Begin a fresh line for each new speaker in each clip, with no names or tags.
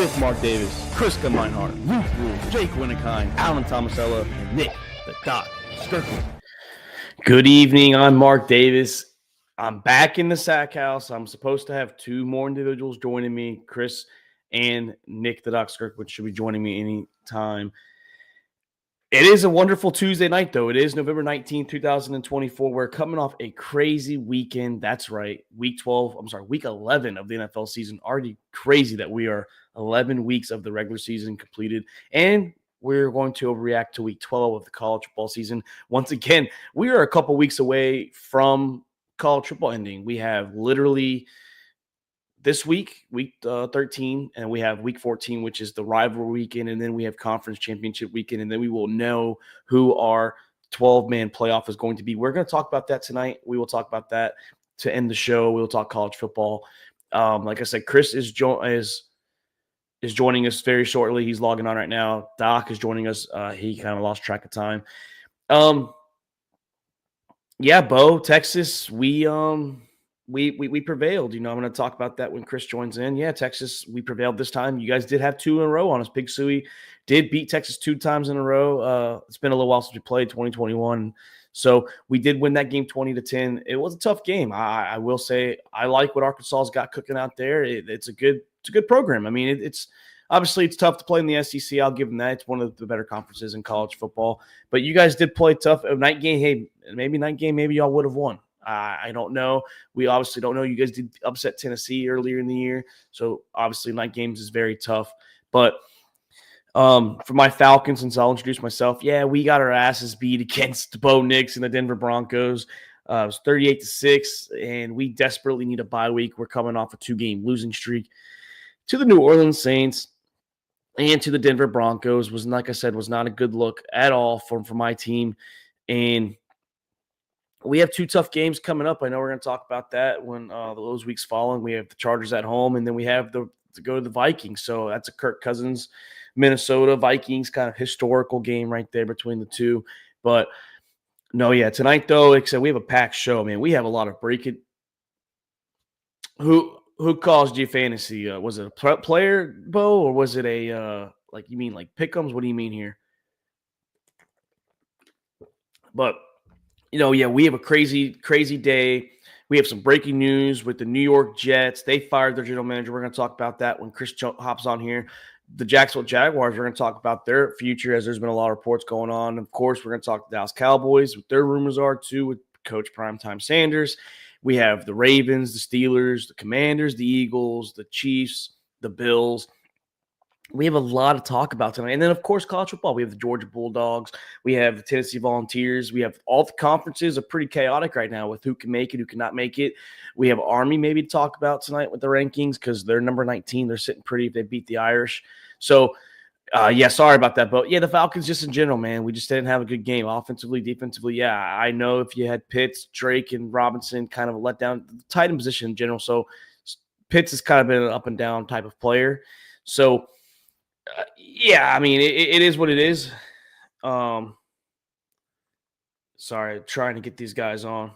with Mark Davis, Chris Meinhardt, Luke Rule, Jake Winnikine, Alan Tomasella, and Nick the Doc Skirkle. Good evening. I'm Mark Davis. I'm back in the Sack House. I'm supposed to have two more individuals joining me, Chris and Nick the Doc Skirkle, which should be joining me anytime. It is a wonderful Tuesday night, though. It is November 19th, 2024. We're coming off a crazy weekend. That's right. Week 11 of the NFL season. Already crazy that we are 11 weeks of the regular season completed. And we're going to overreact to week 12 of the college football season. Once again, we are a couple weeks away from college football ending. We have literally this week, week 13, and we have week 14, which is the rivalry weekend, and then we have conference championship weekend, and then we will know who our 12-man playoff is going to be. We're going to talk about that tonight. We will talk about that to end the show. We'll talk college football. Like I said, Chris is joining us very shortly. He's logging on right now. Doc is joining us. He kind of lost track of time. Yeah, Bo, Texas, we prevailed. I'm going to talk about that when Chris joins in. Yeah, Texas, we prevailed this time. You guys did have two in a row on us. Big Suey did beat Texas 2 times in a row. It's been a little while since we played, 2021. So we did win that game 20-10. It was a tough game. I will say I like what Arkansas's got cooking out there. It's a good program. I mean, it's obviously it's tough to play in the SEC. I'll give them that. It's one of the better conferences in college football. But you guys did play tough. A night game, hey, maybe y'all would have won. I don't know. We obviously don't know. You guys did upset Tennessee earlier in the year. So, obviously, night games is very tough. But for my Falcons, since I'll introduce myself, yeah, we got our asses beat against Bo Nix and the Denver Broncos. It was 38-6, and we desperately need a bye week. We're coming off a 2-game losing streak to the New Orleans Saints and to the Denver Broncos. Like I said, was not a good look at all for my team. And we have 2 tough games coming up. I know we're going to talk about that when those weeks following. We have the Chargers at home, and then we have to go to the Vikings. So that's a Kirk Cousins, Minnesota Vikings kind of historical game right there between the two. But no, yeah, tonight though, except we have a packed show, man. We have a lot of breaking. Who caused you fantasy? Was it a player, Bo, or was it a you mean like pick'ems? What do you mean here? But yeah, we have a crazy, crazy day. We have some breaking news with the New York Jets. They fired their general manager. We're going to talk about that when Chris hops on here. The Jacksonville Jaguars, we're going to talk about their future as there's been a lot of reports going on. Of course, we're going to talk to the Dallas Cowboys, what their rumors are too with Coach Primetime Sanders. We have the Ravens, the Steelers, the Commanders, the Eagles, the Chiefs, the Bills. We have a lot to talk about tonight. And then, of course, college football. We have the Georgia Bulldogs. We have the Tennessee Volunteers. We have all the conferences are pretty chaotic right now with who can make it, who cannot make it. We have Army maybe to talk about tonight with the rankings because they're number 19. They're sitting pretty if they beat the Irish. So, yeah, sorry about that. But, yeah, the Falcons just in general, man. We just didn't have a good game. Offensively, defensively, yeah. I know if you had Pitts, Drake, and Robinson kind of let down the tight end position in general. So, Pitts has kind of been an up and down type of player. So, yeah, I mean, it is what it is. Sorry, trying to get these guys on.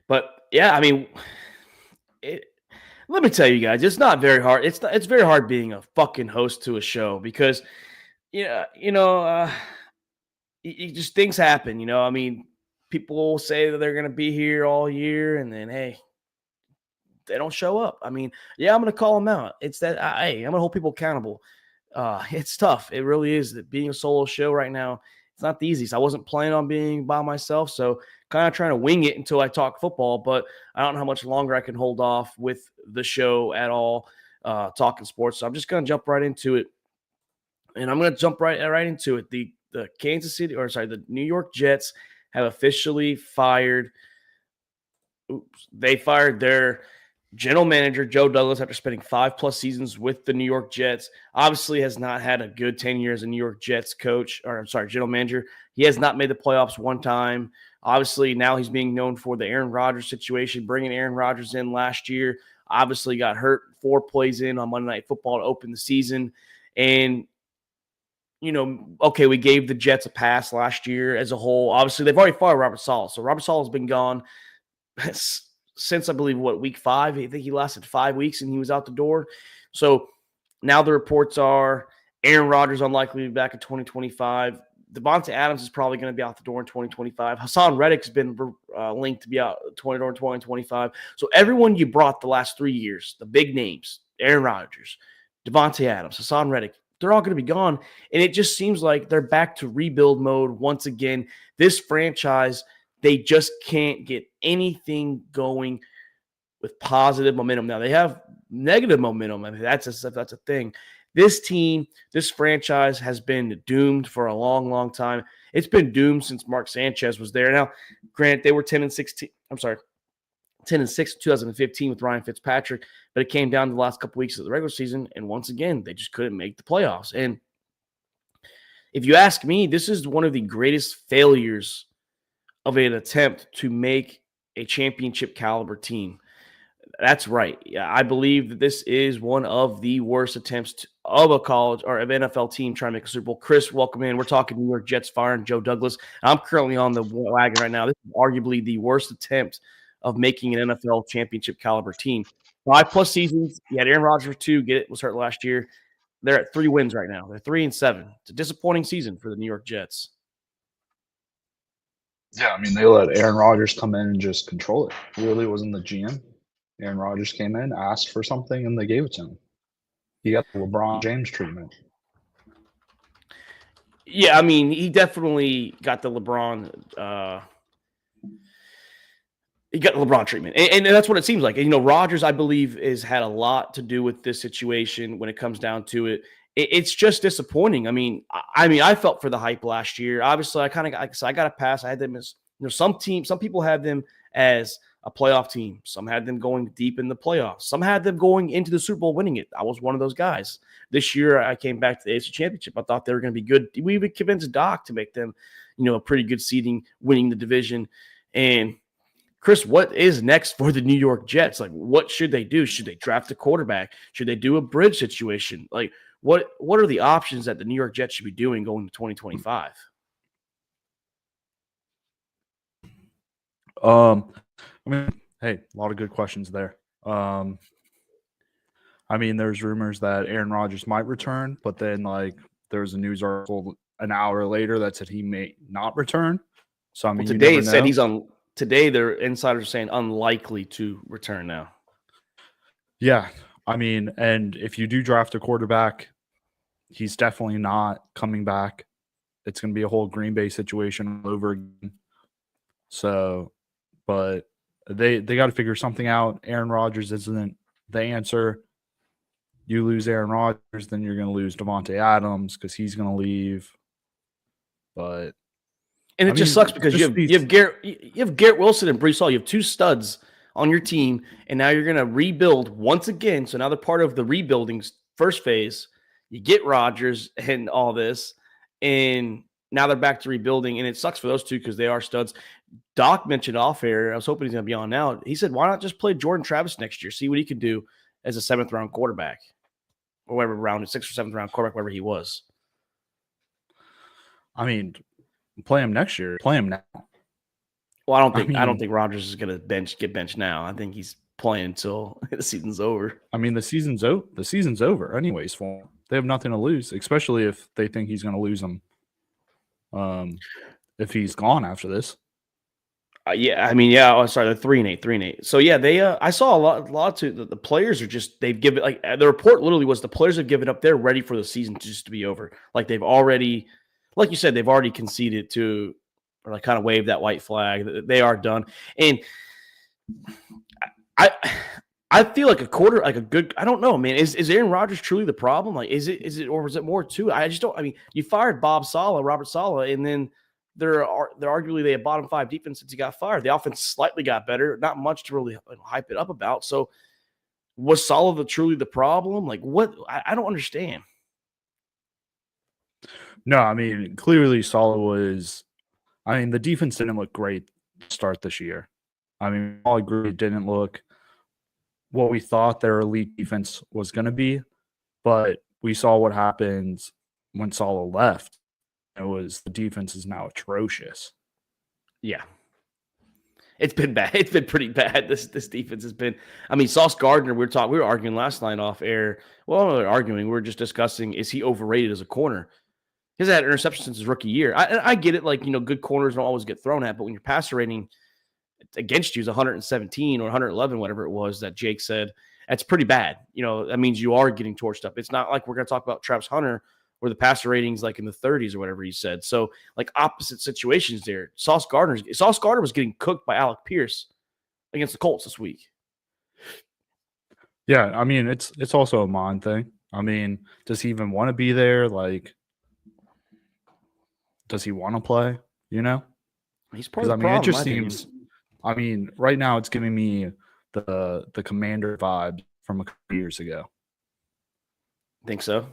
But, yeah, I mean, let me tell you guys, it's not very hard. It's very hard being a fucking host to a show because, just things happen, I mean, people say that they're going to be here all year and then, hey, they don't show up. I mean, yeah, I'm going to call them out. It's that, hey, I'm going to hold people accountable. It's tough. It really is. That being a solo show right now, it's not the easiest. I wasn't planning on being by myself, so kind of trying to wing it until I talk football, but I don't know how much longer I can hold off with the show at all, talking sports. So I'm just going to jump right into it. And I'm going to jump right into it. The the New York Jets have officially fired. They fired their general manager, Joe Douglas, after spending 5+ seasons with the New York Jets. Obviously has not had a good 10 years as a New York Jets general manager. He has not made the playoffs one time. Obviously, now he's being known for the Aaron Rodgers situation, bringing Aaron Rodgers in last year. Obviously got hurt 4 plays in on Monday Night Football to open the season. And, okay, we gave the Jets a pass last year as a whole. Obviously, they've already fired Robert Saleh. So Robert Saleh has been gone since, I believe, week 5. I think he lasted 5 weeks and he was out the door. So now the reports are Aaron Rodgers unlikely to be back in 2025. Devontae Adams is probably going to be out the door in 2025. Hassan Reddick's been linked to be out in 2025. So everyone you brought the last 3 years, the big names, Aaron Rodgers, Devontae Adams, Hassan Reddick, they're all going to be gone. And it just seems like they're back to rebuild mode once again. This franchise, they just can't get anything going with positive momentum. Now they have negative momentum. I mean, that's a thing. This team, this franchise has been doomed for a long, long time. It's been doomed since Mark Sanchez was there. Now, granted, they were 10-6 in 2015 with Ryan Fitzpatrick, but it came down to the last couple weeks of the regular season, and once again, they just couldn't make the playoffs. And if you ask me, this is one of the greatest failures of an attempt to make a championship caliber team. That's right. Yeah, I believe that this is one of the worst attempts of a college or of NFL team trying to make a Super Bowl. Chris, welcome in. We're talking New York Jets firing Joe Douglas. I'm currently on the wagon right now. This is arguably the worst attempt of making an NFL championship caliber team. 5+ seasons. You had Aaron Rodgers 2. Was hurt last year. They're at 3 wins right now. They're 3-7. It's a disappointing season for the New York Jets.
Yeah, I mean, they let Aaron Rodgers come in and just control it. He really wasn't the GM. Aaron Rodgers came in, asked for something, and they gave it to him. He got the LeBron James treatment.
Yeah, I mean, he definitely got the LeBron. He got the LeBron treatment, and that's what it seems like. And, Rodgers, I believe, has had a lot to do with this situation when it comes down to it. It's just disappointing. I mean, I felt for the hype last year. Obviously, I got a pass. I had them as some people had them as a playoff team. Some had them going deep in the playoffs. Some had them going into the Super Bowl winning it. I was one of those guys. This year, I came back to the AFC Championship. I thought they were going to be good. We even convinced Doc to make them, a pretty good seeding, winning the division. And Chris, what is next for the New York Jets? Like, what should they do? Should they draft a quarterback? Should they do a bridge situation? Like, what are the options that the New York Jets should be doing going to 2025?
I mean, hey, a lot of good questions there. I mean, there's rumors that Aaron Rodgers might return, but then there was a news article an hour later that said he may not return. So I mean,
today it said he's on. Today, their insiders are saying unlikely to return now.
Yeah, I mean, and if you do draft a quarterback, he's definitely not coming back. It's going to be a whole Green Bay situation all over again. So, but they got to figure something out. Aaron Rodgers isn't the answer. You lose Aaron Rodgers, then you're going to lose Devontae Adams because he's going to leave. But
it just sucks because you have Garrett Wilson and Breece Hall. You have 2 studs on your team, and now you're going to rebuild once again. So now they're part of the rebuilding first phase. You get Rodgers and all this, and now they're back to rebuilding, and it sucks for those 2 because they are studs. Doc mentioned off air, I was hoping he's going to be on now. He said, why not just play Jordan Travis next year, see what he can do as a 7th-round quarterback or whatever round, 6th or 7th-round quarterback, wherever he was.
I mean, play him next year. Play him now.
Well, I don't think Rodgers is going to get benched now. I think he's playing until the season's over.
I mean, the season's over anyways for him. They have nothing to lose, especially if they think he's going to lose them. If he's gone after this.
Yeah, I mean, yeah. Oh, sorry, they're 3-8. So yeah, they. I saw a lot too. The players are just they've given the report literally was the players have given up. They're ready for the season just to be over. Like they've already, like you said, they've already conceded to, or kind of waved that white flag. They are done. And I feel like I don't know, man. Is Aaron Rodgers truly the problem? Like, is it, or is it more to? I just don't. I mean, you fired Robert Saleh, and then. They're arguably they have bottom 5 defense since he got fired. The offense slightly got better, not much to really hype it up about. So was Saleh truly the problem? Like what? I don't understand.
No, I mean clearly Saleh was. I mean the defense didn't look great to start this year. I mean all agree it didn't look what we thought their elite defense was going to be, but we saw what happens when Saleh left. It was the defense is now atrocious.
Yeah. It's been bad. It's been pretty bad. This defense has been. I mean, Sauce Gardner. We were arguing last night off air. Well, we were arguing. We were just discussing, is he overrated as a corner? He's had interception since his rookie year. I get it. Like, good corners don't always get thrown at, but when your passer rating against you is 117 or 111, whatever it was that Jake said, that's pretty bad. That means you are getting torched up. It's not like we're going to talk about Travis Hunter where the passer rating's like in the 30s or whatever he said. So, like, opposite situations there. Sauce Gardner was getting cooked by Alec Pierce against the Colts this week.
Yeah, I mean, it's also a mind thing. I mean, does he even want to be there? Like, does he want to play?
He's part of the problem.
It just seems. I mean, right now it's giving me the Commander vibe from a couple years ago.
Think so?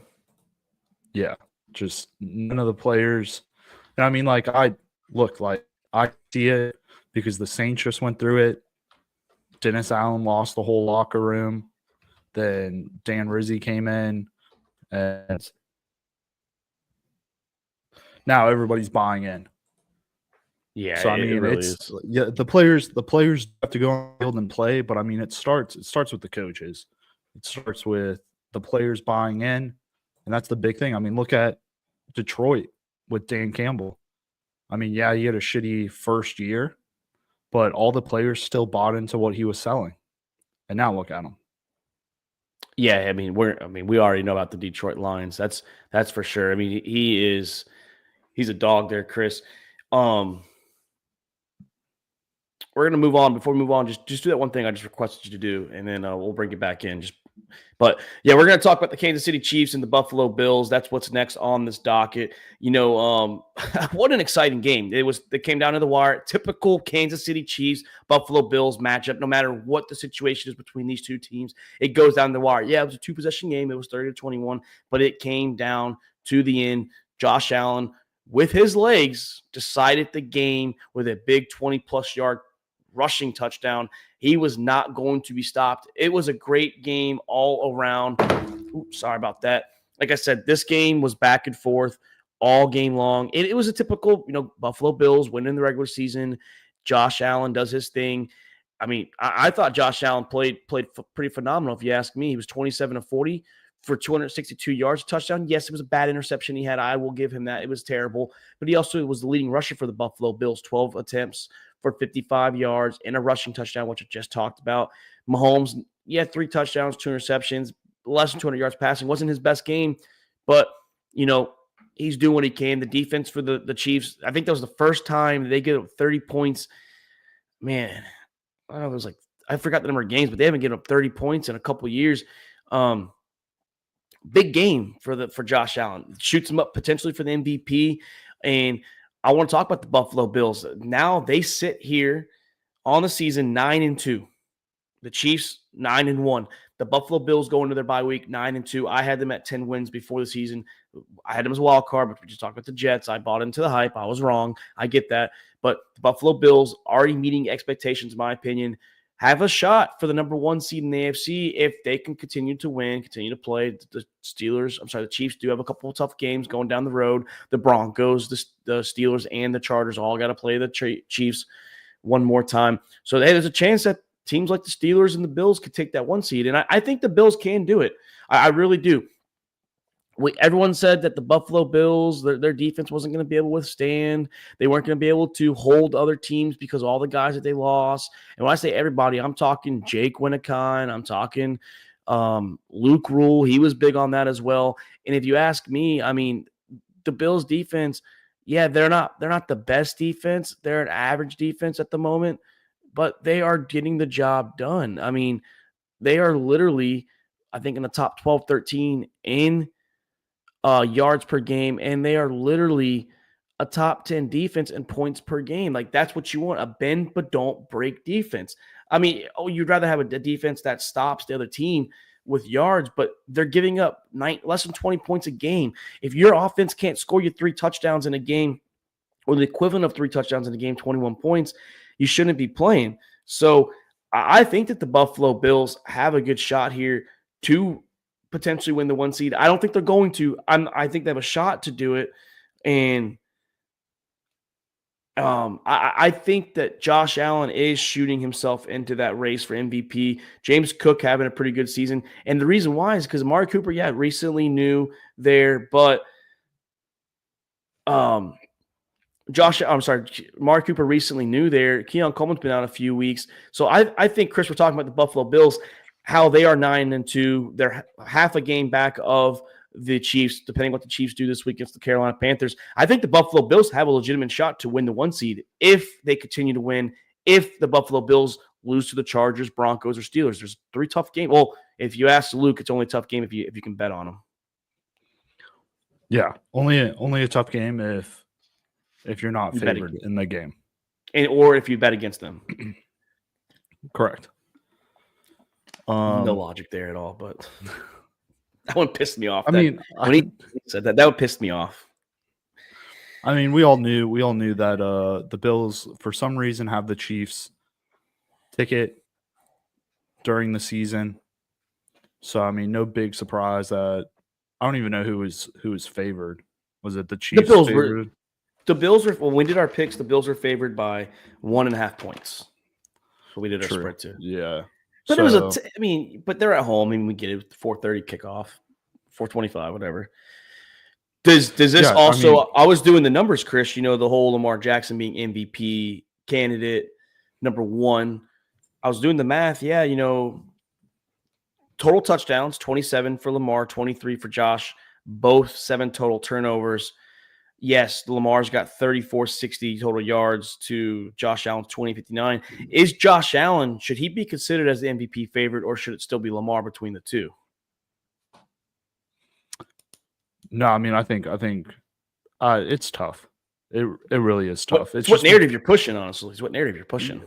Yeah, just none of the players. And I mean, like, I see it because the Saints just went through it. Dennis Allen lost the whole locker room. Then Dan Rizzi came in, and now everybody's buying in.
Yeah,
so I mean, the players have to go on the field and play, but I mean, it starts with the coaches. It starts with the players buying in, and that's the big thing. I mean, look at Detroit with Dan Campbell. I mean, yeah, he had a shitty first year, but all the players still bought into what he was selling, and now look at him.
Yeah, I mean, we already know about the Detroit Lions. That's for sure. I mean, he's a dog there, Chris. We're going to move on. Before we move on, just do that one thing I just requested you to do, and then we'll bring it back in. But yeah, we're going to talk about the Kansas City Chiefs and the Buffalo Bills. That's what's next on this docket. What an exciting game. It came down to the wire. Typical Kansas City Chiefs, Buffalo Bills matchup. No matter what the situation is between these two teams, it goes down the wire. Yeah, it was a 2-possession game. It was 30-21, but it came down to the end. Josh Allen, with his legs, decided the game with a big 20-plus yard rushing touchdown. He was not going to be stopped. It was a great game all around. Oops, sorry about that. Like I said, this game was back and forth all game long. It was a typical, Buffalo Bills winning the regular season. Josh Allen does his thing. I mean, I thought Josh Allen played pretty phenomenal, if you ask me. He was 27-40 for 262 yards, touchdown. Yes, it was a bad interception he had. I will give him that. It was terrible. But he also was the leading rusher for the Buffalo Bills, 12 attempts for 55 yards and a rushing touchdown, which I just talked about. Mahomes, 3 touchdowns, 2 interceptions, less than 200 yards passing. Wasn't his best game, but, he's doing what he can. The defense for the Chiefs, I think that was the first time they get up 30 points. Man, I don't know, it was like, I forgot the number of games, but they haven't given up 30 points in a couple of years. Big game for Josh Allen. Shoots him up potentially for the MVP. And I want to talk about the Buffalo Bills. Now they sit here on the season 9-2. The Chiefs 9-1. The Buffalo Bills go into their bye week 9-2. I had them at 10 wins before the season. I had them as a wild card, but we just talked about the Jets. I bought into the hype. I was wrong. I get that. But the Buffalo Bills already meeting expectations, in my opinion, have a shot for the number 1 seed in the AFC if they can continue to win, continue to play. The Chiefs do have a couple of tough games going down the road. The Broncos, the Steelers, and the Chargers all got to play the Chiefs one more time. So there's a chance that teams like the Steelers and the Bills could take that 1 seed, and I think the Bills can do it. I really do. Everyone said that the Buffalo Bills, their defense wasn't going to be able to withstand. They weren't going to be able to hold other teams because all the guys that they lost. And when I say everybody, I'm talking Jake Winnicott. I'm talking Luke Rule. He was big on that as well. And if you ask me, I mean, the Bills defense, they're not the best defense. They're an average defense at the moment, but they are getting the job done. I mean, they are literally, I think, in the top 12, 13 in yards per game, and they are literally a top 10 defense in points per game. Like, that's what you want, a bend but don't break defense. I mean, you'd rather have a defense that stops the other team with yards, but they're giving up less than 20 points a game. If your offense can't score you 3 touchdowns in a game, or the equivalent of 3 touchdowns in a game, 21 points, you shouldn't be playing. So I think that the Buffalo Bills have a good shot here to potentially win the 1 seed. I don't think they're going to. I think they have a shot to do it. And I think that Josh Allen is shooting himself into that race for MVP. James Cook having a pretty good season. And the reason why is because Amari Cooper, recently new there, but I'm sorry, Amari Cooper recently new there. Keon Coleman's been out a few weeks. So I think, Chris, we're talking about the Buffalo Bills, how they are 9-2. They're half a game back of the Chiefs, depending what the Chiefs do this week against the Carolina Panthers. I think the Buffalo Bills have a legitimate shot to win the 1 seed if they continue to win, if the Buffalo Bills lose to the Chargers, Broncos, or Steelers. There's 3 tough games. Well, if you ask Luke, it's only a tough game if you can bet on them.
Yeah, only a tough game if you're not favored in the game.
Or if you bet against them.
Correct.
No logic there at all, but that one pissed me off.
I mean,
when he said that would piss me off.
I mean, we all knew that the Bills, for some reason, have the Chiefs ticket during the season. So, I mean, no big surprise that I don't even know who was favored. Was it the Chiefs?
The Bills favored? The Bills were. When we did our picks, the Bills were favored by 1.5 points. So we did our spread too.
Yeah.
But it was but they're at home. I mean, we get it 4:30 kickoff, 4:25, whatever. Does this also? I was doing the numbers, Chris. The whole Lamar Jackson being MVP candidate number 1. I was doing the math. Yeah, total touchdowns 27 for Lamar, 23 for Josh. Both 7 total turnovers. Yes, Lamar's got 3,460 total yards to Josh Allen's 2,059. Is Josh Allen, should he be considered as the MVP favorite, or should it still be Lamar between the two?
No, I mean, I think it's tough. It really is tough.
It's what narrative you're pushing, honestly. It's what narrative you're pushing.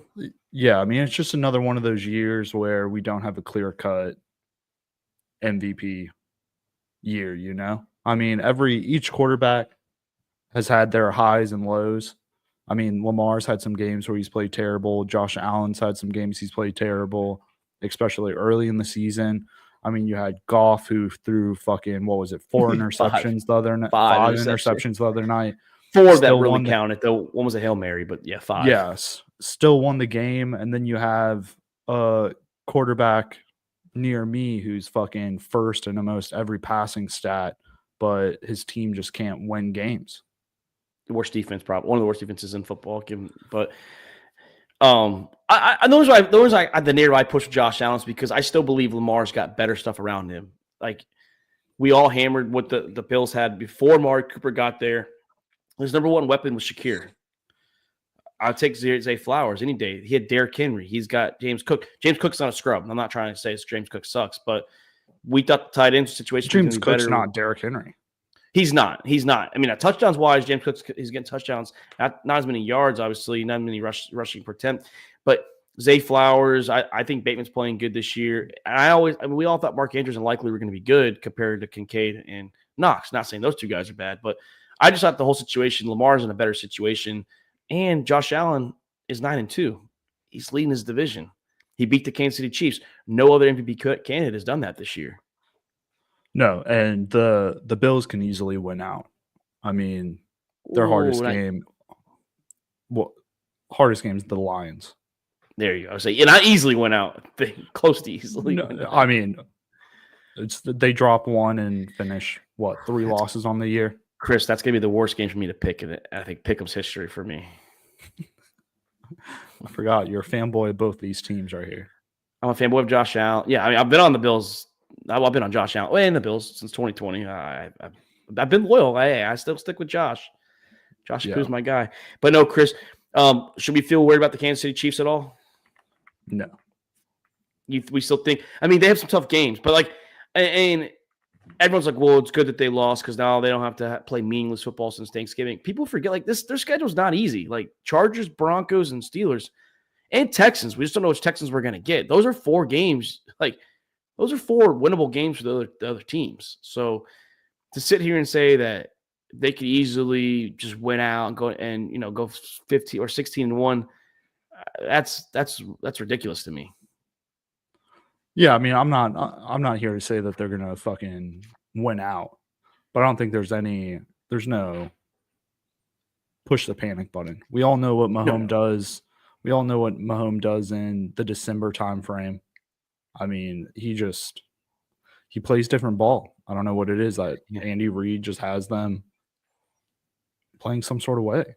Yeah, I mean, it's just another one of those years where we don't have a clear-cut MVP year, I mean, each quarterback has had their highs and lows. I mean, Lamar's had some games where he's played terrible. Josh Allen's had some games he's played terrible, especially early in the season. I mean, you had Goff, who threw 4 interceptions the other night. 5 interceptions the other night.
4 that really counted, though. One was a Hail Mary, but 5.
Yes, still won the game. And then you have a quarterback near me who's fucking first in almost every passing stat, but his team just can't win games.
The worst defense, probably one of the worst defenses in football. But I know the narrative I push with Josh Allen is because I still believe Lamar's got better stuff around him. Like, we all hammered what the Bills had before Amari Cooper got there. His number 1 weapon was Shakir. I'll take Zay Flowers any day. He had Derrick Henry. He's got James Cook. James Cook's not a scrub. I'm not trying to say James Cook sucks, but we thought the tight end situation.
James Cook's not Derrick Henry.
He's not. I mean, touchdowns wise, James Cook's he's getting touchdowns. Not as many yards, obviously, not many rushing per attempt. But Zay Flowers, I think Bateman's playing good this year. And we all thought Mark Andrews and likely were going to be good compared to Kincaid and Knox. Not saying those 2 guys are bad, but I just thought the whole situation, Lamar's in a better situation, and Josh Allen is 9-2. He's leading his division. He beat the Kansas City Chiefs. No other MVP candidate has done that this year.
No, and the Bills can easily win out. I mean, their hardest game is the Lions.
There you go. I was saying, not easily went out. Close to easily.
No, I mean, they drop 1 and finish 3 losses on the year.
Chris, that's gonna be the worst game for me to pick in it. I think Pick'em's history for me.
I forgot you're a fanboy of both these teams right here.
I'm a fanboy of Josh Allen. Yeah, I mean, I've been on the Bills. I've been on Josh Allen and the Bills since 2020. I've been loyal. I still stick with Josh. Josh is my guy. But no, Chris, should we feel worried about the Kansas City Chiefs at all?
No.
We still think – I mean, they have some tough games. But, and everyone's like, well, it's good that they lost because now they don't have to play meaningless football since Thanksgiving. People forget, their schedule's not easy. Chargers, Broncos, and Steelers and Texans. We just don't know which Texans we're going to get. Those are 4 games. Those are 4 winnable games for the other teams. So to sit here and say that they could easily just win out and go 15 or 16-1, that's ridiculous to me.
Yeah, I mean, I'm not here to say that they're gonna fucking win out, but I don't think there's no push the panic button. We all know what Mahomes does. We all know what Mahomes does in the December timeframe. I mean, he plays different ball. I don't know what it is that Andy Reid just has them playing some sort of way.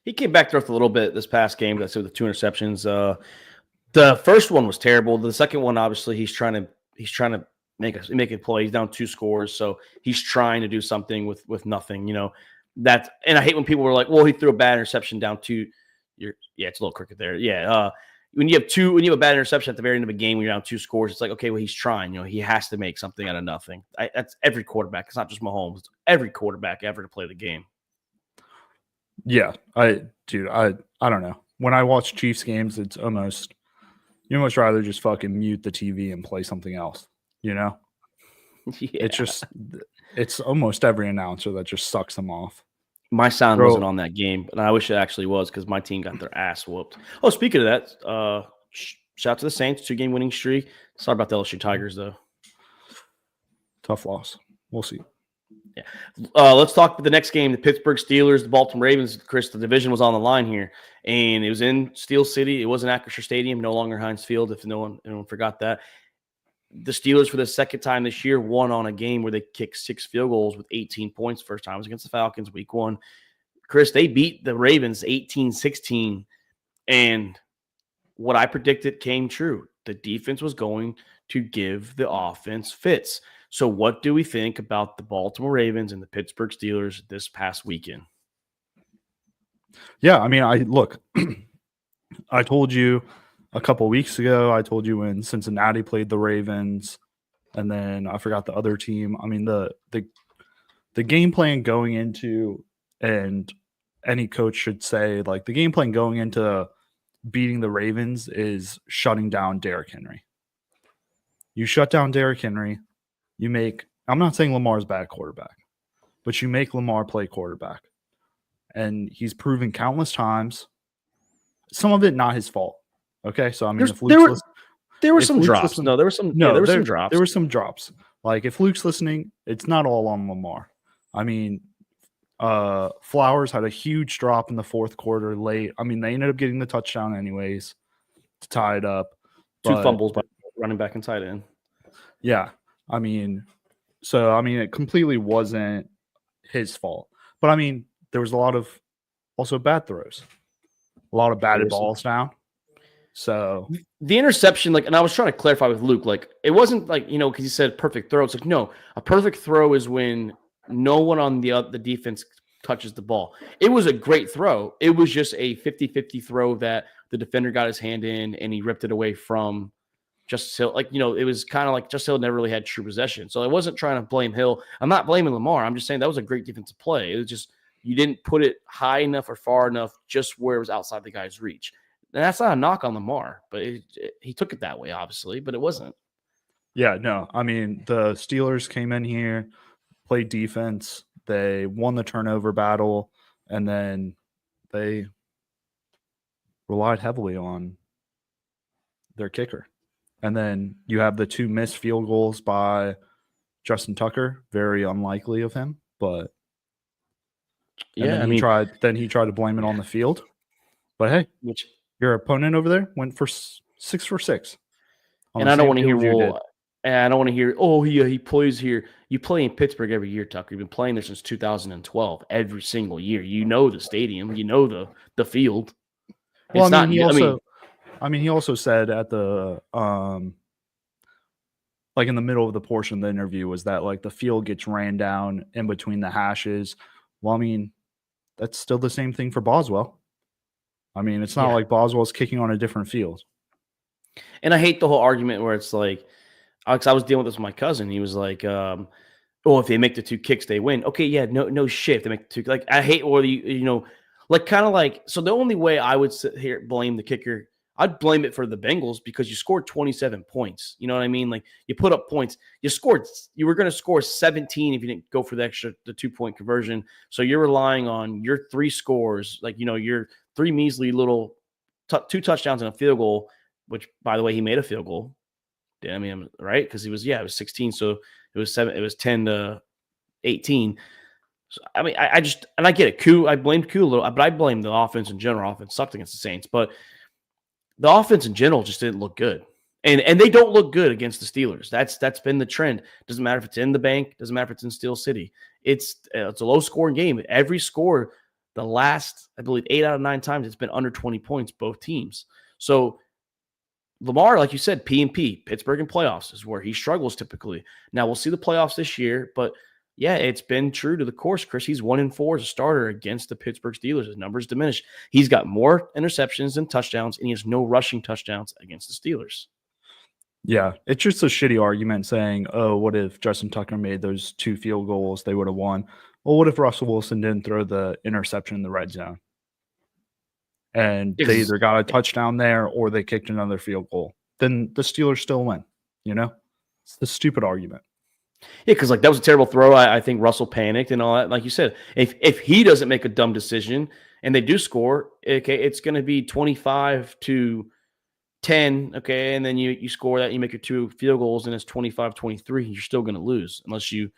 He came back to earth a little bit this past game. That's with the 2 interceptions. The first one was terrible. The second one, obviously, he's trying to make a play. He's down 2 scores, so he's trying to do something with nothing. And I hate when people were like, "Well, he threw a bad interception down 2." It's a little crooked there. When you have a bad interception at the very end of a game when you're down 2 scores, it's like, okay, well, he's trying. He has to make something out of nothing. That's every quarterback. It's not just Mahomes. It's every quarterback ever to play the game.
Yeah, I don't know. When I watch Chiefs games, you almost rather just fucking mute the TV and play something else.
Yeah.
It's almost every announcer that just sucks them off.
My sound wasn't on that game, and I wish it actually was because my team got their ass whooped. Oh, speaking of that, shout out to the Saints, 2-game winning streak. Sorry about the LSU Tigers, though.
Tough loss. We'll see.
Yeah. Let's talk about the next game, the Pittsburgh Steelers, the Baltimore Ravens. Chris, the division was on the line here, and it was in Steel City. It wasn't Acrisure Stadium, no longer Heinz Field, if no one forgot that. The Steelers, for the second time this year, won on a game where they kicked 6 field goals with 18 points. First time was against the Falcons, week 1. Chris, they beat the Ravens 18-16, and what I predicted came true. The defense was going to give the offense fits. So what do we think about the Baltimore Ravens and the Pittsburgh Steelers this past weekend?
Yeah, I mean, I told you a couple weeks ago, I told you when Cincinnati played the Ravens, and then I forgot the other team. I mean, the game plan going into, and any coach should say, like, the game plan going into beating the Ravens is shutting down Derrick Henry. You shut down Derrick Henry, I'm not saying Lamar's a bad quarterback, but you make Lamar play quarterback. And he's proven countless times, some of it not his fault. Okay, so I mean,
there were some drops. There were some drops.
There were some drops. Like, if Luke's listening, it's not all on Lamar. I mean, Flowers had a huge drop in the 4th quarter late. I mean, they ended up getting the touchdown anyways to tie it up.
2 fumbles by running back and tight end.
Yeah, I mean, it completely wasn't his fault. But I mean, there was a lot of also bad throws, a lot of batted balls down. So
the interception, and I was trying to clarify with Luke, it wasn't because he said perfect throw. It's like, no, a perfect throw is when no one on the defense touches the ball. It was a great throw. It was just a 50-50 throw that the defender got his hand in and he ripped it away from Justice Hill. It was kind of like Justice Hill never really had true possession. So I wasn't trying to blame Hill. I'm not blaming Lamar. I'm just saying that was a great defensive play. It was just you didn't put it high enough or far enough just where it was outside the guy's reach. And that's not a knock on Lamar, but he took it that way, obviously, but it wasn't.
Yeah, no. I mean, the Steelers came in here, played defense. They won the turnover battle, and then they relied heavily on their kicker. And then you have the 2 missed field goals by Justin Tucker. Very unlikely of him, but
yeah,
he tried to blame it on the field. But hey, your opponent over there went for 6 for 6.
And I don't want to hear I don't want to hear, he plays here. You play in Pittsburgh every year, Tucker. You've been playing there since 2012, every single year. You know the stadium, you know the field.
Well, he also said at the in the middle of the portion of the interview was that the field gets ran down in between the hashes. Well, I mean, that's still the same thing for Boswell. I mean, it's not like Boswell's kicking on a different field.
And I hate the whole argument where it's like, Alex, I was dealing with this with my cousin. He was like, if they make the 2 kicks, they win. Okay, yeah, no shit. If they make the 2, I hate whether so the only way I would sit here blame the kicker, I'd blame it for the Bengals because you scored 27 points. You know what I mean? You put up points. You were going to score 17 if you didn't go for the 2-point conversion. So you're relying on your 3 scores, your 3 measly little 2 touchdowns and a field goal, which, by the way, he made a field goal. I mean, right? Because it was 16. So it was 10-18. So, I mean, I just – and I get it. I blamed Koo a little, but I blame the offense in general. Offense sucked against the Saints. But the offense in general just didn't look good. And they don't look good against the Steelers. That's been the trend. Doesn't matter if it's in the bank. Doesn't matter if it's in Steel City. It's a low-scoring game. Every score, the last, I believe, 8 out of 9 times, it's been under 20 points, both teams. So Lamar, like you said, P&P, Pittsburgh and playoffs is where he struggles typically. Now, we'll see the playoffs this year, but yeah, it's been true to the course, Chris. He's 1-4 as a starter against the Pittsburgh Steelers. His numbers diminished. He's got more interceptions than touchdowns, and he has no rushing touchdowns against the Steelers.
Yeah, it's just a shitty argument saying, oh, what if Justin Tucker made those 2 field goals? They would have won. Well, what if Russell Wilson didn't throw the interception in the red zone? And they either got a touchdown there or they kicked another field goal. Then the Steelers still win, you know? It's the stupid argument.
Yeah, because like that was a terrible throw. I think Russell panicked and all that. Like you said, if he doesn't make a dumb decision and they do score, okay, it's going to be 25-10, okay, and then you score that, you make your 2 field goals, and it's 25-23. You're still going to lose unless you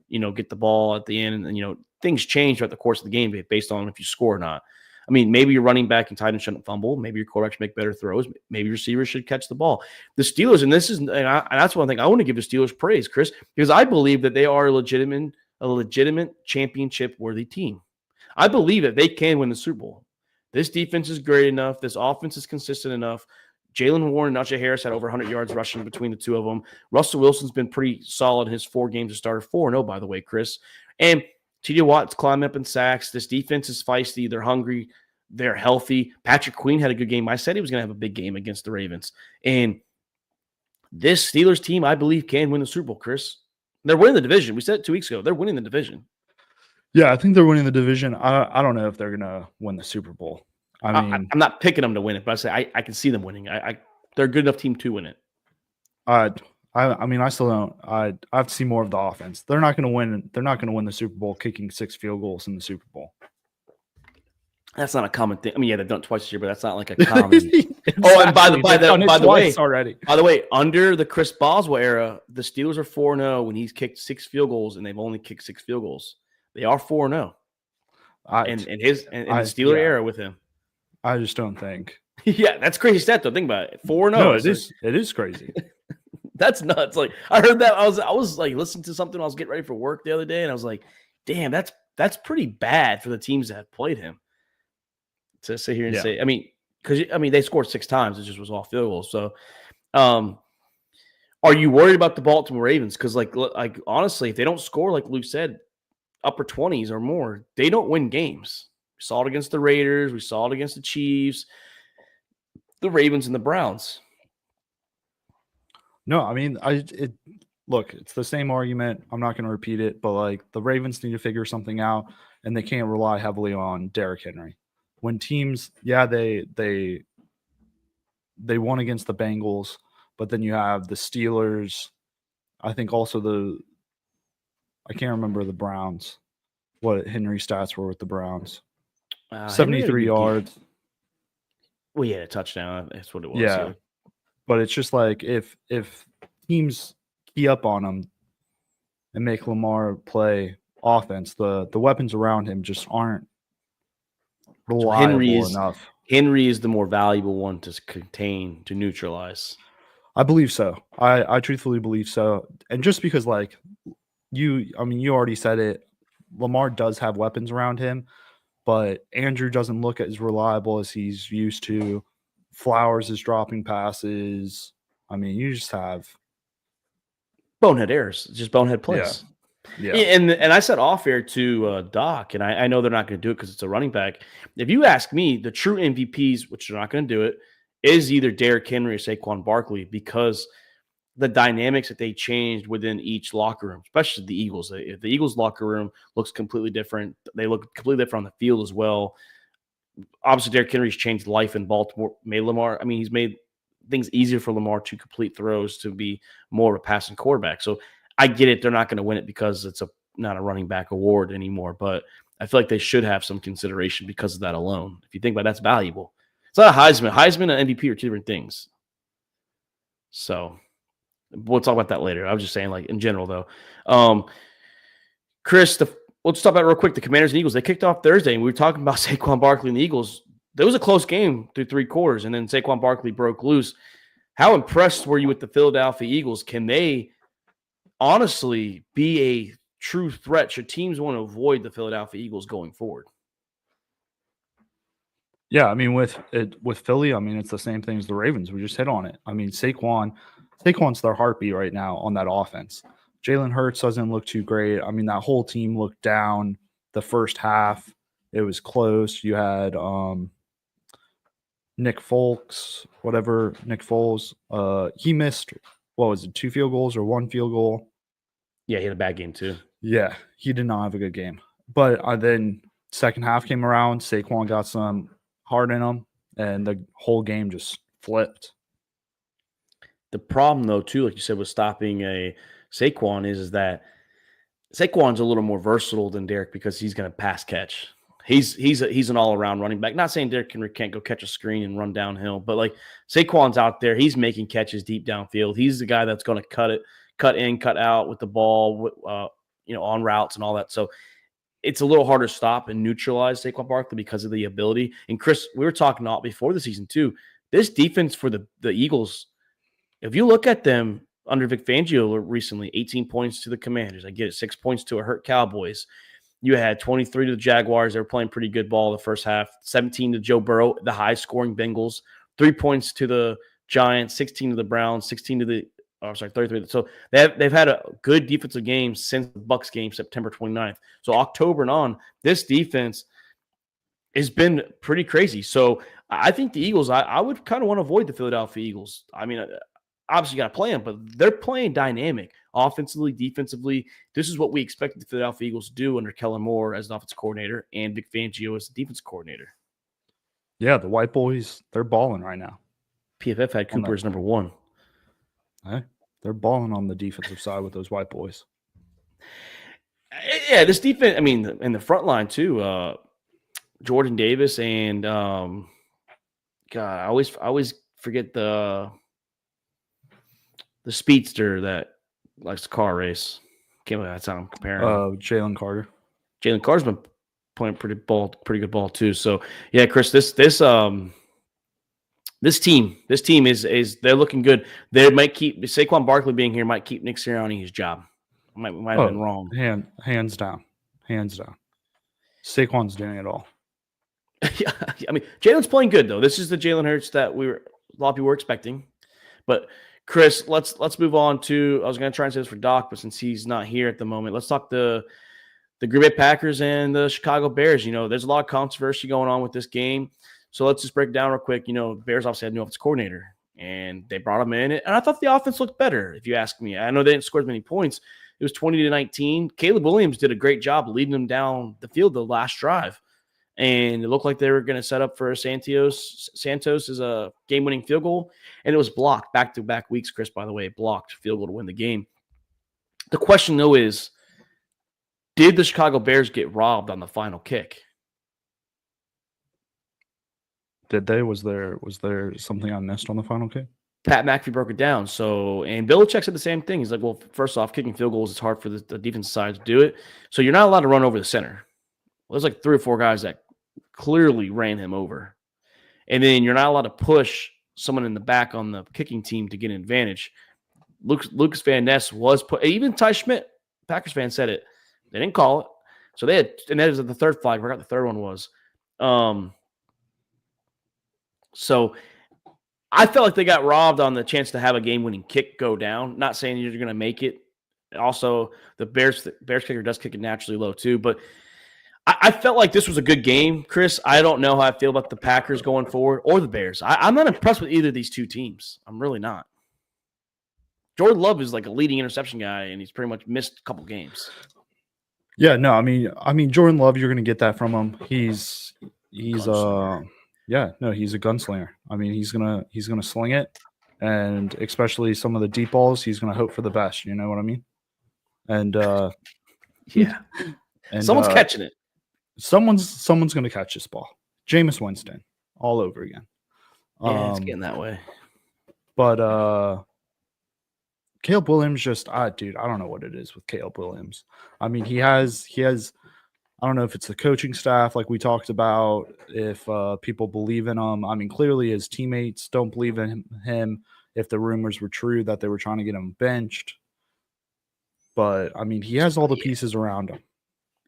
get the ball at the end, and things change throughout the course of the game based on if you score or not. I mean, maybe your running back and tight end shouldn't fumble. Maybe your quarterback should make better throws. Maybe your receivers should catch the ball. The Steelers, and that's one thing I want to give the Steelers praise, Chris, because I believe that they are a legitimate championship-worthy team. I believe that they can win the Super Bowl. This defense is great enough. This offense is consistent enough. Jalen Warren and Najee Harris had over 100 yards rushing between the two of them. Russell Wilson's been pretty solid in his 4 games to start. 4-0, by the way, Chris. And T.J. Watt's climbing up in sacks. This defense is feisty. They're hungry. They're healthy. Patrick Queen had a good game. I said he was going to have a big game against the Ravens. And this Steelers team, I believe, can win the Super Bowl, Chris. They're winning the division. We said it 2 weeks ago. They're winning the division.
Yeah, I think they're winning the division. I don't know if they're going to win the Super Bowl. I mean,
I'm not picking them to win it, but I say I can see them winning. They're a good enough team to win it.
I mean, I still don't. I have to see more of the offense. They're not going to win. They're not going to win the Super Bowl kicking 6 field goals in the Super Bowl.
That's not a common thing. I mean, yeah, they've done it twice this year, but that's not like a common. Oh, and by the way, under the Chris Boswell era, the Steelers are 4-0 when he's kicked 6 field goals, and they've only kicked 6 field goals. They are 4-0. In the Steeler era with him.
I just don't think.
Yeah, that's crazy stat though. Think about it. 4-0.
No, it is crazy.
That's nuts. Like I heard that. I was like listening to something. I was getting ready for work the other day, and I was like, "Damn, that's pretty bad for the teams that have played him." To sit here and say, I mean, because they scored 6 times. It just was all field goals. So, are you worried about the Baltimore Ravens? Because like honestly, if they don't score, like Luke said, upper 20s or more, they don't win games. We saw it against the Raiders. We saw it against the Chiefs, the Ravens, and the Browns.
No, I mean, look, it's the same argument. I'm not going to repeat it, but like the Ravens need to figure something out, and they can't rely heavily on Derrick Henry. When teams, they won against the Bengals, but then you have the Steelers. I think also I can't remember the Browns, what Henry's stats were with the Browns. 73 yards.
Well, yeah, a touchdown. That's what it was.
Yeah. But it's just like if teams key up on him and make Lamar play offense, the weapons around him just aren't reliable enough.
Henry is the more valuable one to contain, to neutralize.
I believe so. I truthfully believe so. And just because you already said it, Lamar does have weapons around him, but Andrew doesn't look as reliable as he's used to. Flowers is dropping passes. I mean, you just have
bonehead errors, just bonehead plays.
Yeah.
And I said off air to Doc, and I know they're not going to do it because it's a running back. If you ask me, the true MVPs, which they're not going to do it, is either Derrick Henry or Saquon Barkley, because the dynamics that they changed within each locker room, especially the Eagles. If the Eagles locker room looks completely different, they look completely different on the field as well. Obviously, Derrick Henry's changed life in Baltimore, made Lamar. I mean, he's made things easier for Lamar to complete throws, to be more of a passing quarterback. So I get it. They're not going to win it because it's not a running back award anymore, but I feel like they should have some consideration because of that alone. If you think about it, that's valuable. It's not a Heisman. Heisman and MVP are 2 different things. So we'll talk about that later. I was just saying, like, in general, though. Chris, let's talk about it real quick. The Commanders and Eagles, they kicked off Thursday, and we were talking about Saquon Barkley and the Eagles. There was a close game through 3 quarters, and then Saquon Barkley broke loose. How impressed were you with the Philadelphia Eagles? Can they honestly be a true threat? Should teams want to avoid the Philadelphia Eagles going forward?
Yeah, I mean, with Philly, I mean, it's the same thing as the Ravens. We just hit on it. I mean, Saquon's their heartbeat right now on that offense. Jalen Hurts doesn't look too great. I mean, that whole team looked down the first half. It was close. You had Nick Foles. He missed, what was it, 2 field goals or 1 field goal?
Yeah, he had a bad game too.
Yeah, he did not have a good game. But then second half came around. Saquon got some heart in him, and the whole game just flipped.
The problem, though, too, like you said, with stopping a Saquon is that Saquon's a little more versatile than Derek because he's going to pass catch. He's an all-around running back. Not saying Derek Henry can't go catch a screen and run downhill, but like Saquon's out there. He's making catches deep downfield. He's the guy that's going to cut in, cut out with the ball, on routes and all that. So it's a little harder to stop and neutralize Saquon Barkley because of the ability. And Chris, we were talking about before the season too. This defense for the Eagles, if you look at them under Vic Fangio recently, 18 points to the Commanders. I get it, 6 points to a hurt Cowboys. You had 23 to the Jaguars. They were playing pretty good ball the first half. 17 to Joe Burrow, the high-scoring Bengals. 3 points to the Giants, 16 to the Browns, 33. So they've had a good defensive game since the Bucs game, September 29th. So October and on, this defense has been pretty crazy. So I think the Eagles, I would kind of want to avoid the Philadelphia Eagles. I mean, obviously you got to play them, but they're playing dynamic offensively, defensively. This is what we expected the Philadelphia Eagles to do under Kellen Moore as an offensive coordinator and Vic Fangio as the defense coordinator.
Yeah, the White Boys, they're balling right now.
PFF had Cooper as number 1.
Hey, they're balling on the defensive side with those White Boys.
Yeah, this defense, I mean, in the front line too, Jordan Davis and God, I always forget the speedster that likes the car race. Can't believe that's how I'm comparing.
Jalen Carter.
Jalen Carter's been playing pretty good ball too. So yeah, Chris, this team is they're looking good. They might keep Saquon Barkley being here might keep Nick Sirianni his job. Might have been wrong.
Hands down. Saquon's doing it all.
Yeah, I mean Jalen's playing good though. This is the Jalen Hurts that a lot of people were expecting. But Chris, let's move on to. I was going to try and say this for Doc, but since he's not here at the moment, let's talk the Green Bay Packers and the Chicago Bears. There's a lot of controversy going on with this game. So let's just break it down real quick. Bears obviously had a new offensive coordinator, and they brought him in. And I thought the offense looked better, if you ask me. I know they didn't score as many points. It was 20-19. Caleb Williams did a great job leading them down the field the last drive. And it looked like they were going to set up for Santos as a game-winning field goal. And it was blocked back-to-back weeks, Chris, by the way, blocked field goal to win the game. The question, though, is did the Chicago Bears get robbed on the final kick?
Did they? Was there something I missed on the final kick?
Pat McAfee broke it down. And Belichick said the same thing. He's like, well, first off, kicking field goals is hard for the defense side to do it. So you're not allowed to run over the center. Well, there's like 3 or 4 guys that clearly ran him over. And then you're not allowed to push someone in the back on the kicking team to get an advantage. Lucas Van Ness was put. Even Ty Schmidt, Packers fan, said it. They didn't call it. So they had, and that is the third flag. I forgot the third one was. So I felt like they got robbed on the chance to have a game-winning kick go down. Not saying you're going to make it. Also, the Bears kicker does kick it naturally low too. But I felt like this was a good game, Chris. I don't know how I feel about the Packers going forward or the Bears. I'm not impressed with either of these two teams. I'm really not. Jordan Love is like a leading interception guy, and he's pretty much missed a couple games.
Yeah, no, I mean Jordan Love, you're going to get that from him. He's he's a gunslinger. I mean, he's gonna sling it, and especially some of the deep balls, he's gonna hope for the best. You know what I mean? And
yeah, and someone's catching it.
Someone's gonna catch this ball. Jameis Winston, all over again.
Yeah, it's getting that way.
But Caleb Williams just, dude, I don't know what it is with Caleb Williams. I mean, he has. I don't know if it's the coaching staff, like we talked about, if people believe in him. I mean, clearly his teammates don't believe in him. If the rumors were true that they were trying to get him benched, but I mean, he has all the pieces around him.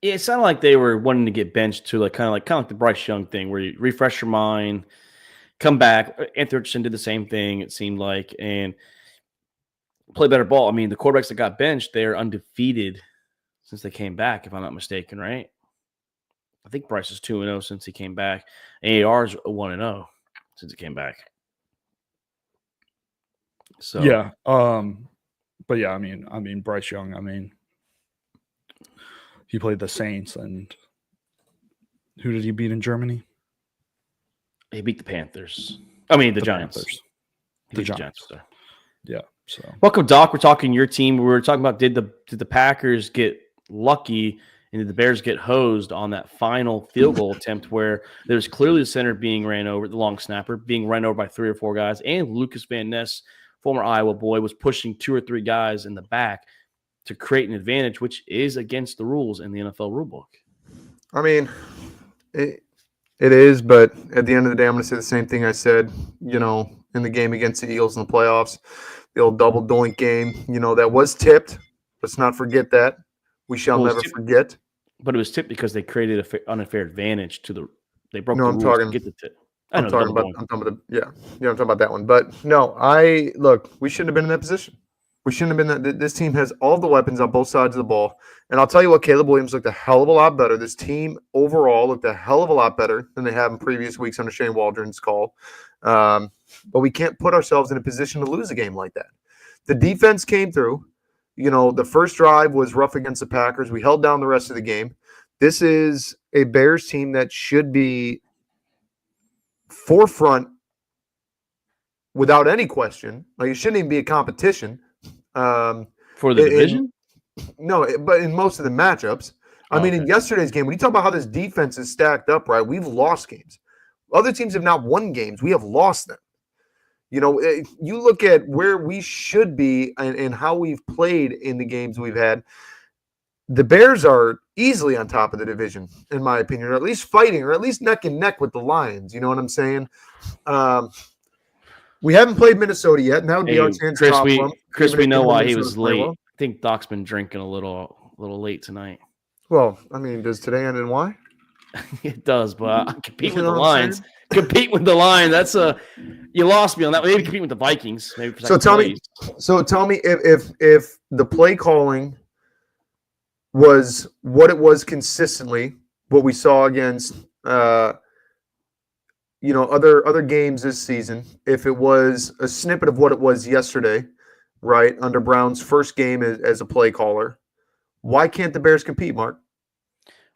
Yeah, it sounded like they were wanting to get benched to kind of like the Bryce Young thing, where you refresh your mind, come back. Anthony Richardson did the same thing, it seemed like, and play better ball. I mean, the quarterbacks that got benched, they're undefeated since they came back, if I'm not mistaken, right? I think Bryce is 2-0 since he came back. AAR is 1-0 since he came back. So
yeah, but yeah, I mean Bryce Young. I mean, he played the Saints, and who did he beat in Germany?
He beat the Panthers. I mean, the Giants.
Panthers.
He beat the Giants.
Yeah. So
welcome, Doc. We're talking your team. We were talking about did the Packers get lucky and did the Bears get hosed on that final field goal attempt where there's clearly the center being ran over, the long snapper being run over by 3 or 4 guys, and Lucas Van Ness, former Iowa boy, was pushing 2 or 3 guys in the back to create an advantage, which is against the rules in the NFL rulebook.
I mean, it is, but at the end of the day, I'm going to say the same thing I said, in the game against the Eagles in the playoffs, the old double doink game, that was tipped. Let's not forget that. We shall never forget.
But it was tipped because they created an unfair advantage they broke the
I'm
rules
talking,
to get the tip.
I'm talking about that one. But no, we shouldn't have been in that position. We shouldn't have been that. This team has all the weapons on both sides of the ball. And I'll tell you what, Caleb Williams looked a hell of a lot better. This team overall looked a hell of a lot better than they have in previous weeks under Shane Waldron's call. But we can't put ourselves in a position to lose a game like that. The defense came through. The first drive was rough against the Packers. We held down the rest of the game. This is a Bears team that should be forefront without any question. Like, it shouldn't even be a competition.
For the division?
No, but in most of the matchups. I mean, in yesterday's game, when you talk about how this defense is stacked up, right, we've lost games. Other teams have not won games. We have lost them. You look at where we should be and how we've played in the games we've had. The Bears are easily on top of the division, in my opinion, or at least fighting, or at least neck and neck with the Lions. You know what I'm saying? We haven't played Minnesota yet, and that would be our chance to top them.
Chris, we know why he was late. I think Doc's been drinking a little late tonight.
Well, I mean, does today end in Y?
It does, but compete with the Lions. Compete with the Lions. That's you lost me on that. Maybe compete with the Vikings. Maybe for tell me if the play calling was what it was consistently, what we saw against other games this season, if it was a snippet of what it was yesterday, right, under Brown's first game as a play caller, why can't the Bears compete, Mark?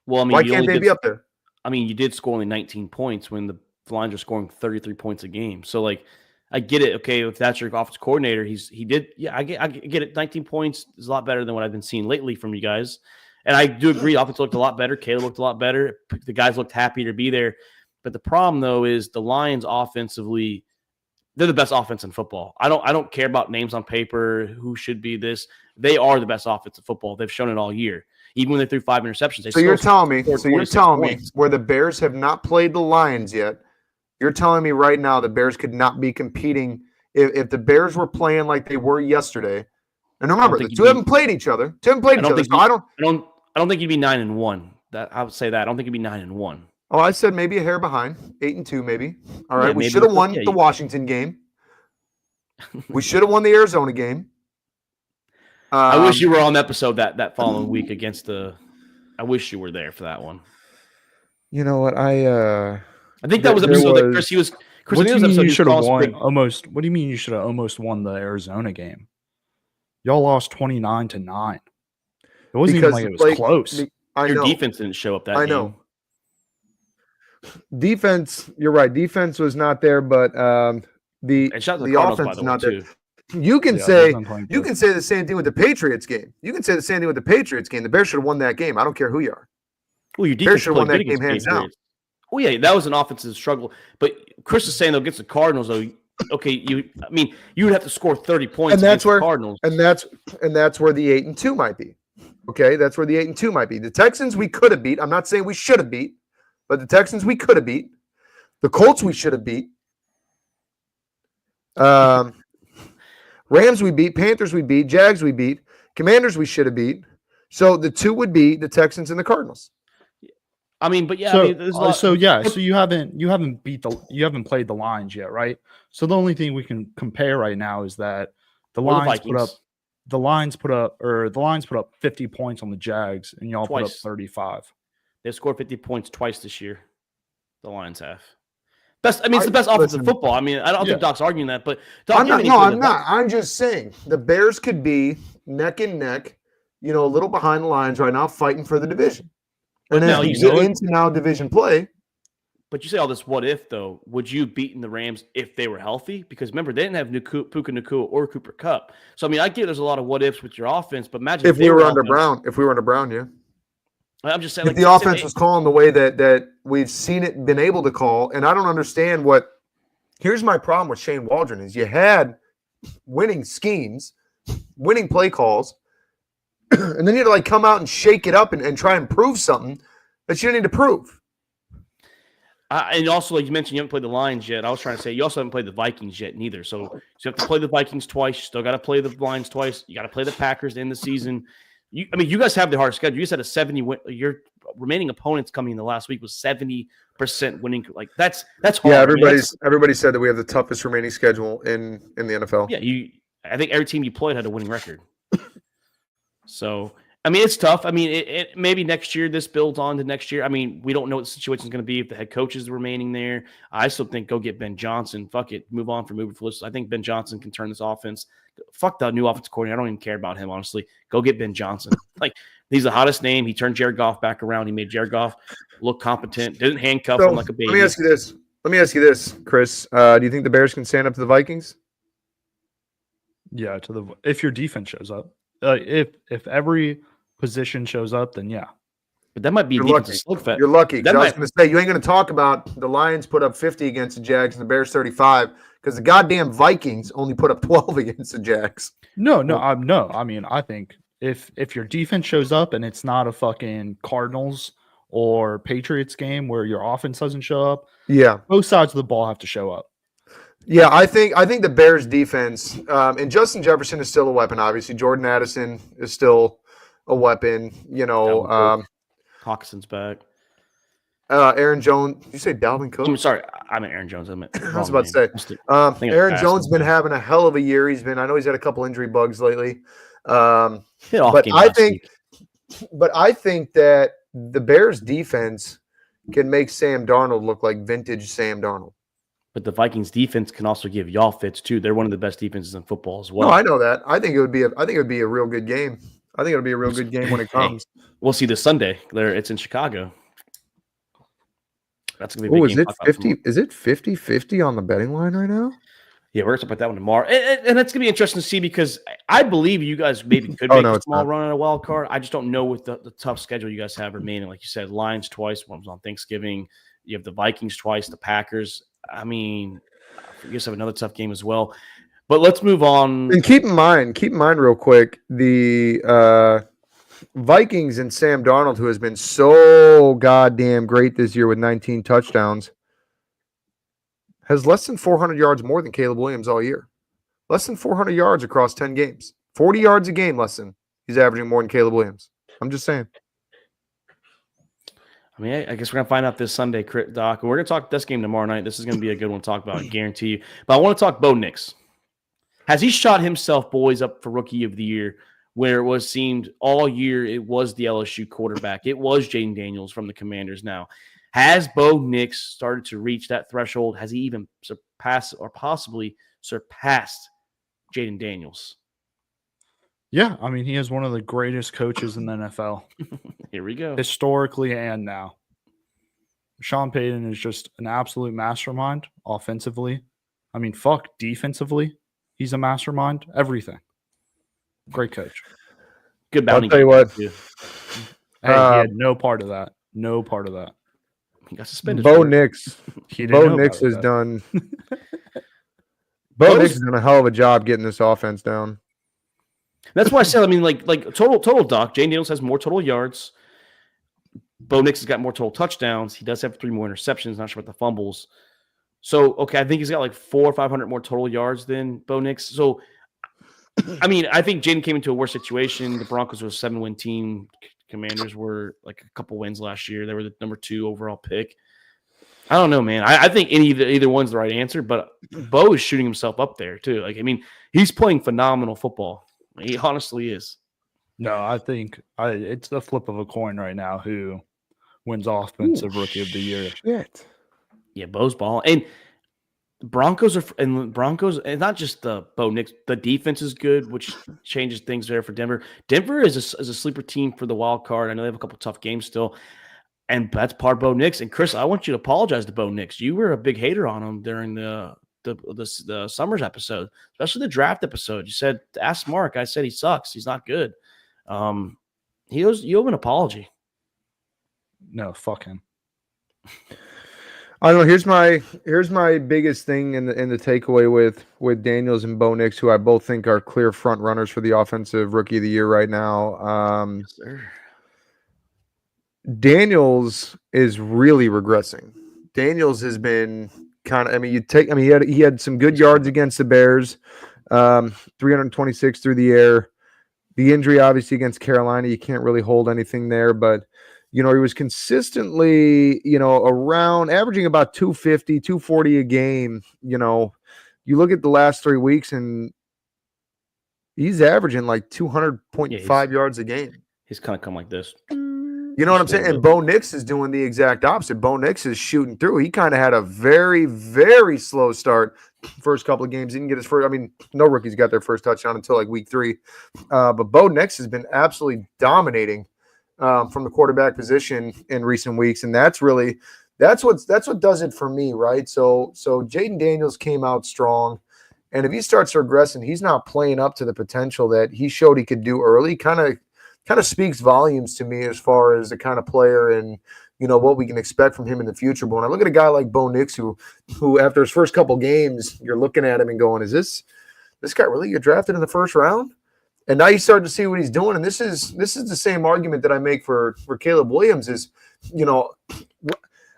Well, I mean,
why can't they be up there?
I mean, you did score only 19 points when the Lions are scoring 33 points a game. So, like, I get it. Okay, if that's your offensive coordinator, he did. Yeah, I get it. 19 points is a lot better than what I've been seeing lately from you guys. And I do agree, offense looked a lot better. Caleb looked a lot better. The guys looked happy to be there. But the problem, though, is the Lions offensively, they're the best offense in football. I don't care about names on paper, who should be this. They are the best offense in football. They've shown it all year. Even when they threw 5 interceptions.
So you're telling me where the Bears have not played the Lions yet, you're telling me right now the Bears could not be competing if the Bears were playing like they were yesterday. And remember, the two haven't played each other. I
don't think you'd be 9-1. I would say that. I don't think you'd be 9-1.
Oh, I said maybe a hair behind, 8-2 maybe. All right, we should have won the Washington game. We should have won the Arizona game.
I wish you were on the episode that following week against the. I wish you were there for that one.
You know what?
I think that was the episode that Chris. He was. Chris,
what do you mean you should have won? Almost. What do you mean you should have almost won the Arizona game? Y'all lost 29-9. It wasn't even like it was close.
Your defense didn't show up that game.
I know. Defense, you're right. Defense was not there, but the offense is not there. You can say the same thing with the Patriots game. The Bears should have won that game. I don't care who you are.
Well, your defense should have won that game hands down. Oh yeah, that was an offensive struggle. But Chris is saying though against the Cardinals though, okay, you would have to score 30 points
And that's
against the
where
Cardinals.
and that's where the 8-2 might be. Okay, that's where the 8-2 might be. The Texans we could have beat. I'm not saying we should have beat, but the Texans we could have beat. The Colts we should have beat. Rams we beat. Panthers we beat. Jags we beat. Commanders we should have beat. So the 2 would be the Texans and the Cardinals.
I mean, but yeah,
So,
I mean, there's a lot.
so you haven't played the Lions yet, right? So the only thing we can compare right now is that the
Or the
Lions put up
Vikings.
50 points on the Jags, and y'all put up
Twice.
35.
They've scored 50 points twice this year. The Lions have. Best. I mean, it's the best offense in
listen.
football. I mean, I don't think Doc's arguing that, but Doc,
I'm not. I'm just saying the Bears could be neck and neck, a little behind the Lions right now, fighting for the division. And
Now,
then
you
you get
know it.
into now division play.
But you say all this what if, though. Would you have beaten the Rams if they were healthy? Because remember, they didn't have Puka Nacua or Cooper Kupp. So, I mean, I get there's a lot of what ifs with your offense, but imagine
If
they
we were under
healthy.
Brown, yeah.
I'm just saying,
If the offense was calling the way that we've seen it been able to call, and I don't understand what – here's my problem with Shane Waldron is you had winning schemes, winning play calls, and then you had to come out and shake it up and try and prove something that you didn't need to prove.
And also, like you mentioned, you haven't played the Lions yet. I was trying to say you also haven't played the Vikings yet, neither. So you have to play the Vikings twice. You still got to play the Lions twice. You got to play the Packers in the season. You guys have the hard schedule. You just had a 70 win. Your remaining opponents coming in the last week was 70% winning. Like that's hard.
Yeah,
everybody
said that we have the toughest remaining schedule in the NFL.
Yeah, I think every team you played had a winning record. So. I mean, it's tough. I mean, it maybe next year this builds on to next year. I mean, we don't know what the situation is going to be if the head coach is remaining there. I still think go get Ben Johnson. Fuck it. Move on from Uber Felicitas. I think Ben Johnson can turn this offense. Fuck the new offensive coordinator. I don't even care about him, honestly. Go get Ben Johnson. He's the hottest name. He turned Jared Goff back around. He made Jared Goff look competent. Didn't handcuff him like a baby.
Let me ask you this, Chris. Do you think the Bears can stand up to the Vikings?
Yeah, if your defense shows up. If every position shows up, then yeah.
But that might be
You're
defensive
lucky.
slugfest.
You're lucky. I was going to say, you ain't going to talk about the Lions put up 50 against the Jags and the Bears 35 because the goddamn Vikings only put up 12 against the Jags.
No. I mean, I think if your defense shows up and it's not a fucking Cardinals or Patriots game where your offense doesn't show up,
yeah,
both sides of the ball have to show up.
Yeah, I think the Bears defense and Justin Jefferson is still a weapon. Obviously, Jordan Addison is still a weapon.
Hawkinson's back.
Aaron Jones. Did you say Dalvin Cook?
I'm sorry. I meant Aaron Jones. I
was about to say. Aaron Jones been having a hell of a year. I know he's had a couple injury bugs lately. But I think that the Bears defense can make Sam Darnold look like vintage Sam Darnold.
But the Vikings defense can also give y'all fits too. They're one of the best defenses in football as well.
No, I know that. I think it would be a real good game. I think it'll be a real good game when it comes.
We'll see this Sunday. It's in Chicago. That's gonna be a big
is
game.
it 50? Is it 50-50 on the betting line right now?
Yeah, we're gonna talk about that one tomorrow, and that's gonna be interesting to see because I believe you guys maybe could make a small run on a wild card. I just don't know with the tough schedule you guys have remaining. Like you said, Lions twice. One was on Thanksgiving. You have the Vikings twice. The Packers. I mean, you guys have another tough game as well. But let's move on.
And keep in mind real quick, the Vikings and Sam Darnold, who has been so goddamn great this year with 19 touchdowns, has less than 400 yards more than Caleb Williams all year. Less than 400 yards across 10 games. 40 yards a game less than. He's averaging more than Caleb Williams. I'm just saying.
I mean, I guess we're going to find out this Sunday, Doc. We're going to talk this game tomorrow night. This is going to be a good one to talk about, I guarantee you. But I want to talk Bo Nix. Has he shot himself, boys, up for Rookie of the Year, where it seemed all year it was the LSU quarterback? It was Jaden Daniels from the Commanders now. Has Bo Nix started to reach that threshold? Has he even surpassed or possibly surpassed Jaden Daniels?
Yeah, I mean, he is one of the greatest coaches in the NFL.
Here we go.
Historically and now. Sean Payton is just an absolute mastermind offensively. I mean, defensively. He's a mastermind. Everything. Great coach.
Good bounty.
I'll tell you what.
Hey, he had no part of that. No part of that.
He got suspended.
Bo Nix has done Bo
Bo's-
Nix has done a hell of a job getting this offense down.
That's why I said, I mean, like total Doc. Jane Daniels has more total yards. Bo Nix has got more total touchdowns. He does have 3 more interceptions. Not sure about the fumbles. So, okay, I think he's got like 400 or 500 more total yards than Bo Nix. So, I mean, I think Jaden came into a worse situation. The Broncos were a 7-win team. Commanders were like a couple wins last year. They were the number 2 overall pick. I don't know, man. I think either one's the right answer, but Bo is shooting himself up there too. Like, I mean, he's playing phenomenal football. He honestly is.
No, I think it's the flip of a coin right now who wins offensive rookie of the year.
Shit.
Yeah, Bo's ball. And Broncos and not just the Bo Nix, the defense is good, which changes things there for Denver. Denver is a sleeper team for the wild card. I know they have a couple tough games still. And that's part of Bo Nix. And Chris, I want you to apologize to Bo Nix. You were a big hater on him during the Summers episode, especially the draft episode. You said, ask Mark. I said he sucks. He's not good. You owe an apology.
No, fuck him.
I don't know. Here's my biggest thing in the takeaway with Daniels and Bo Nix, who I both think are clear front runners for the offensive rookie of the year right now.
Yes, sir.
Daniels is really regressing. Daniels has been kind of. I mean, he had some good yards against the Bears, 326 through the air. The injury, obviously, against Carolina, you can't really hold anything there, but. He was consistently, around averaging about 250, 240 a game. You look at the last 3 weeks and he's averaging like 200.5 yards a game.
He's kind of come like this.
You know what I'm saying? And Bo Nix is doing the exact opposite. Bo Nix is shooting through. He kind of had a very, very slow start. First couple of games, he didn't get his first. I mean, no rookies got their first touchdown until like week 3. But Bo Nix has been absolutely dominating. From the quarterback position in recent weeks, and that's what does it for me, right? So Jaden Daniels came out strong, and if he starts to regress and he's not playing up to the potential that he showed he could do early, kind of speaks volumes to me as far as the kind of player and what we can expect from him in the future. But when I look at a guy like Bo Nix, who after his first couple games, you're looking at him and going, "Is this guy really get drafted in the first round?" And now you start to see what he's doing. And this is the same argument that I make for Caleb Williams is,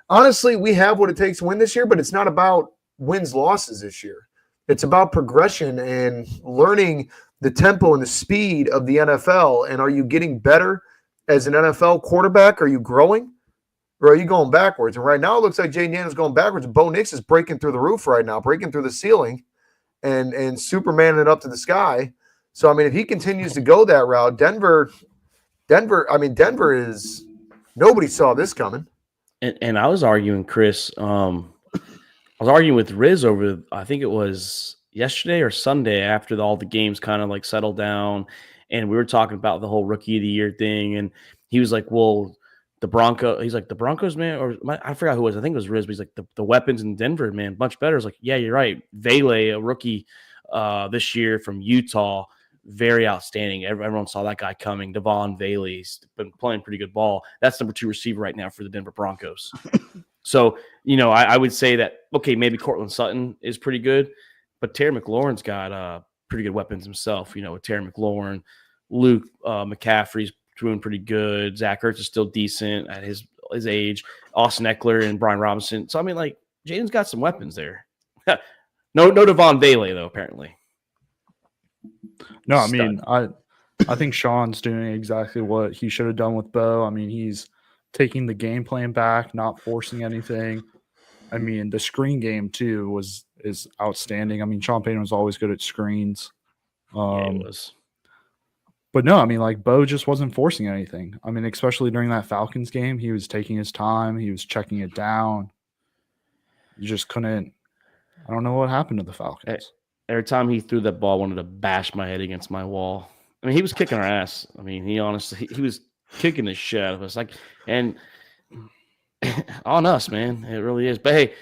honestly, we have what it takes to win this year, but it's not about wins, losses this year. It's about progression and learning the tempo and the speed of the NFL. And are you getting better as an NFL quarterback? Are you growing or are you going backwards? And right now it looks like Jaden Daniels going backwards. Bo Nix is breaking through the roof right now, breaking through the ceiling and Supermaning it up to the sky. So, I mean, if he continues to go that route, Denver is – nobody saw this coming.
And I was arguing, Chris, I was arguing with Riz over, I think it was yesterday or Sunday after all the games kind of like settled down. And we were talking about the whole rookie of the year thing. And he was like, well, the Broncos, man, I forgot who it was. I think it was Riz, but he's like, the weapons in Denver, man, much better. I was like, yeah, you're right. Vele, a rookie this year from Utah, very outstanding. Everyone saw that guy coming. Devon Vele's been playing pretty good ball. That's number 2 receiver right now for the Denver Broncos. So, I would say that, okay, maybe Cortland Sutton is pretty good, but Terry McLaurin's got pretty good weapons himself. With Terry McLaurin, Luke McCaffrey's doing pretty good. Zach Ertz is still decent at his age. Austin Eckler and Brian Robinson. So, I mean, like, Jaden's got some weapons there. No Devon Vele, though, apparently.
No, I mean, I think Sean's doing exactly what he should have done with Bo. I mean, he's taking the game plan back, not forcing anything. I mean, the screen game too is outstanding. I mean, Sean Payton was always good at screens.
Yeah, he was.
But no, I mean, like Bo just wasn't forcing anything. I mean, especially during that Falcons game, he was taking his time. He was checking it down. You just couldn't. I don't know what happened to the Falcons.
Every time he threw that ball, I wanted to bash my head against my wall. I mean, he was kicking our ass. I mean, he was kicking the shit out of us. And on us, man. It really is. But hey,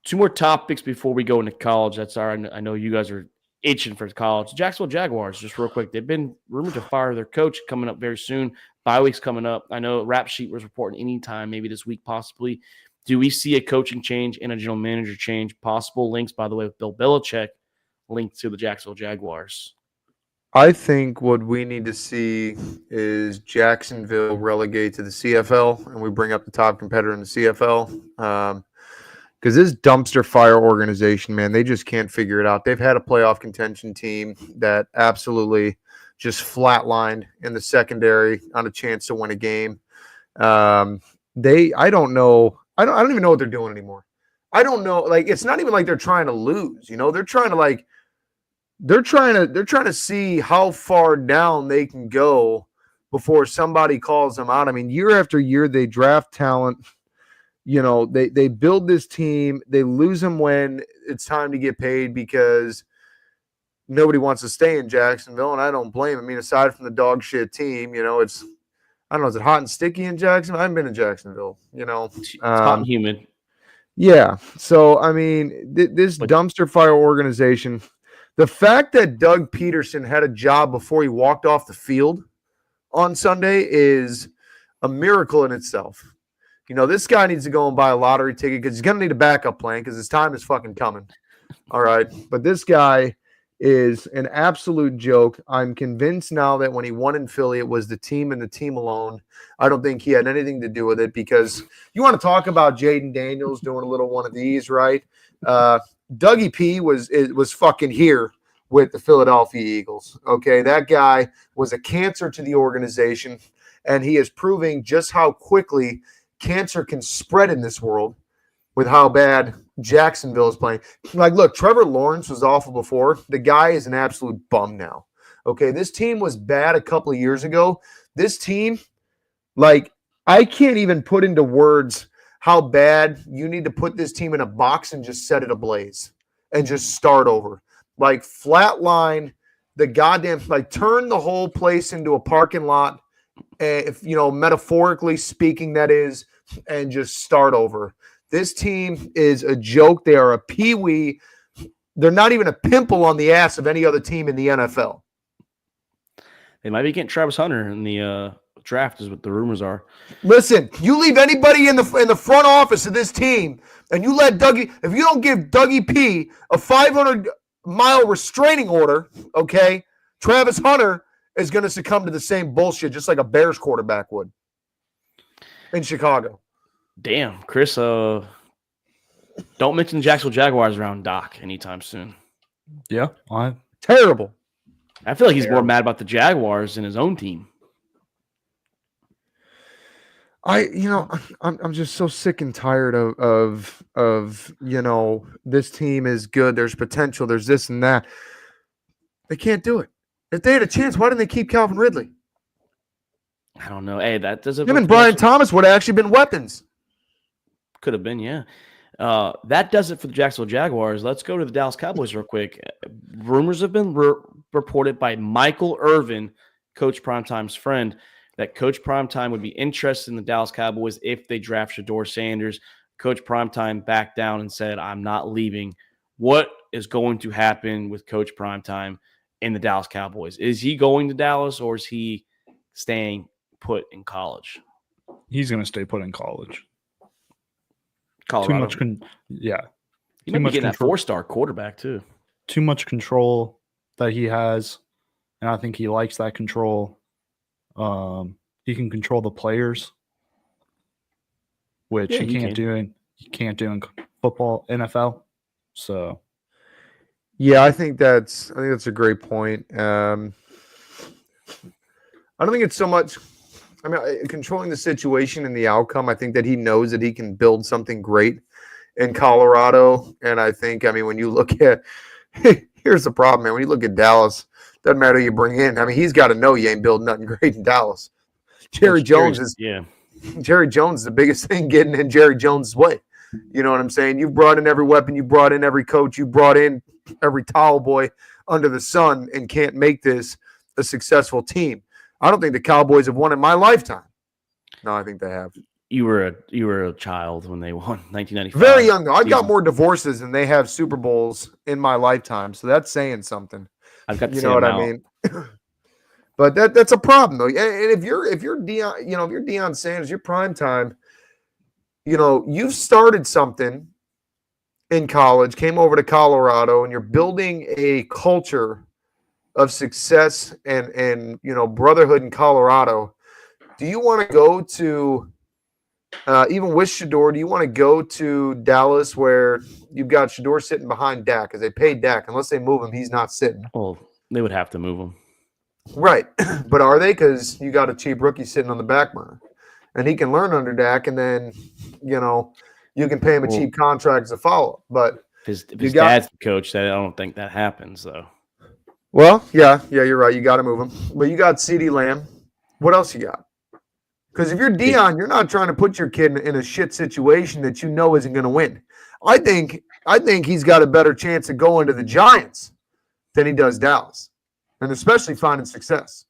2 more topics before we go into college. That's all right. I know you guys are itching for college. Jacksonville Jaguars, just real quick. They've been rumored to fire their coach coming up very soon. Bye week's coming up. I know Rap Sheet was reporting anytime, maybe this week possibly. Do we see a coaching change and a general manager change? Possible links, by the way, with Bill Belichick linked to the Jacksonville Jaguars.
I think what we need to see is Jacksonville relegate to the CFL, and we bring up the top competitor in the CFL. Because this dumpster fire organization, man, they just can't figure it out. They've had a playoff contention team that absolutely just flatlined in the secondary on a chance to win a game. I don't know. I don't even know what they're doing anymore. I don't know. Like, it's not even like they're trying to lose. They're trying to see how far down they can go before somebody calls them out. I mean, year after year, they draft talent. They build this team. They lose them when it's time to get paid because nobody wants to stay in Jacksonville, and I don't blame them. I mean, aside from the dog shit team, it's I don't know. Is it hot and sticky in Jacksonville? I haven't been in Jacksonville.
It's hot and humid.
Yeah. So I mean, this dumpster fire organization. The fact that Doug Peterson had a job before he walked off the field on Sunday is a miracle in itself. This guy needs to go and buy a lottery ticket because he's going to need a backup plan because his time is fucking coming. All right. But this guy is an absolute joke. I'm convinced now that when he won in Philly, it was the team and the team alone. I don't think he had anything to do with it because you want to talk about Jaden Daniels doing a little one of these, right? Dougie P was fucking here with the Philadelphia Eagles. Okay, that guy was a cancer to the organization, and he is proving just how quickly cancer can spread in this world with how bad Jacksonville is playing. Like, look, Trevor Lawrence was awful before. The guy is an absolute bum now. Okay, this team was bad a couple of years ago. This team, like, I can't even put into words how bad you need to put this team in a box and just set it ablaze and just start over. Like, flatline the goddamn, like, turn the whole place into a parking lot, if metaphorically speaking, that is, and just start over. This team is a joke. They are a peewee. They're not even a pimple on the ass of any other team in the NFL.
They might be getting Travis Hunter in the draft, is what the rumors are.
Listen, you leave anybody in the front office of this team, and you let Dougie. If you don't give Dougie P a 500-mile restraining order, okay, Travis Hunter is going to succumb to the same bullshit, just like a Bears quarterback would in Chicago.
Damn, Chris. Don't mention the Jacksonville Jaguars around Doc anytime soon.
Yeah,
terrible.
I feel like he's more mad about the Jaguars than his own team.
I'm just so sick and tired of this team is good. There's potential. There's this and that. They can't do it. If they had a chance, why didn't they keep Calvin Ridley?
I don't know. Hey, that doesn't.
Him and Brian Thomas would have actually been weapons.
Could have been, yeah. That does it for the Jacksonville Jaguars. Let's go to the Dallas Cowboys real quick. Rumors have been reported by Michael Irvin, Coach Primetime's friend, that Coach Primetime would be interested in the Dallas Cowboys if they draft Shedeur Sanders. Coach Primetime backed down and said, I'm not leaving. What is going to happen with Coach Primetime in the Dallas Cowboys? Is he going to Dallas or is he staying put in college?
He's going to stay put in college.
Colorado.
Too much
he might be getting that 4-star quarterback too.
Too much control that he has, and I think he likes that control. He can control the players, which he can't do in football, NFL. So,
yeah, I think that's a great point. I don't think it's so much. I mean, controlling the situation and the outcome. I think that he knows that he can build something great in Colorado, and I think, when you look at, here's the problem, man. When you look at Dallas, doesn't matter who you bring in. I mean, he's got to know you ain't building nothing great in Dallas. Jerry Jones is the biggest thing getting in Jerry Jones' way. You know what I'm saying? You've brought in every weapon. You brought in every coach. You brought in every towel boy under the sun and can't make this a successful team. I don't think the Cowboys have won in my lifetime. No, I think they have.
You were a child when they won 1995.
Very young, though. I've got more divorces than they have Super Bowls in my lifetime, so that's saying something.
I've got to
you know what I mean? But that's a problem, though. And if you're Deion, if you're Deion Sanders, you're prime time. You've started something, in college, came over to Colorado, and you're building a culture of success and brotherhood in Colorado, do you want to go to even with Shador, do you want to go to Dallas where you've got Shador sitting behind Dak because they paid Dak? Unless they move him, he's not sitting.
Well, they would have to move him.
Right. But are they? Because you got a cheap rookie sitting on the back burner. And he can learn under Dak, and then, you can pay him a cheap contract as a follow-up. But
if his dad's the coach, I don't think that happens, though.
Well, yeah, you're right. You got to move him. But you got CeeDee Lamb. What else you got? Because if you're Dion, you're not trying to put your kid in a shit situation that you know isn't going to win. I think he's got a better chance of going to the Giants than he does Dallas, and especially finding success.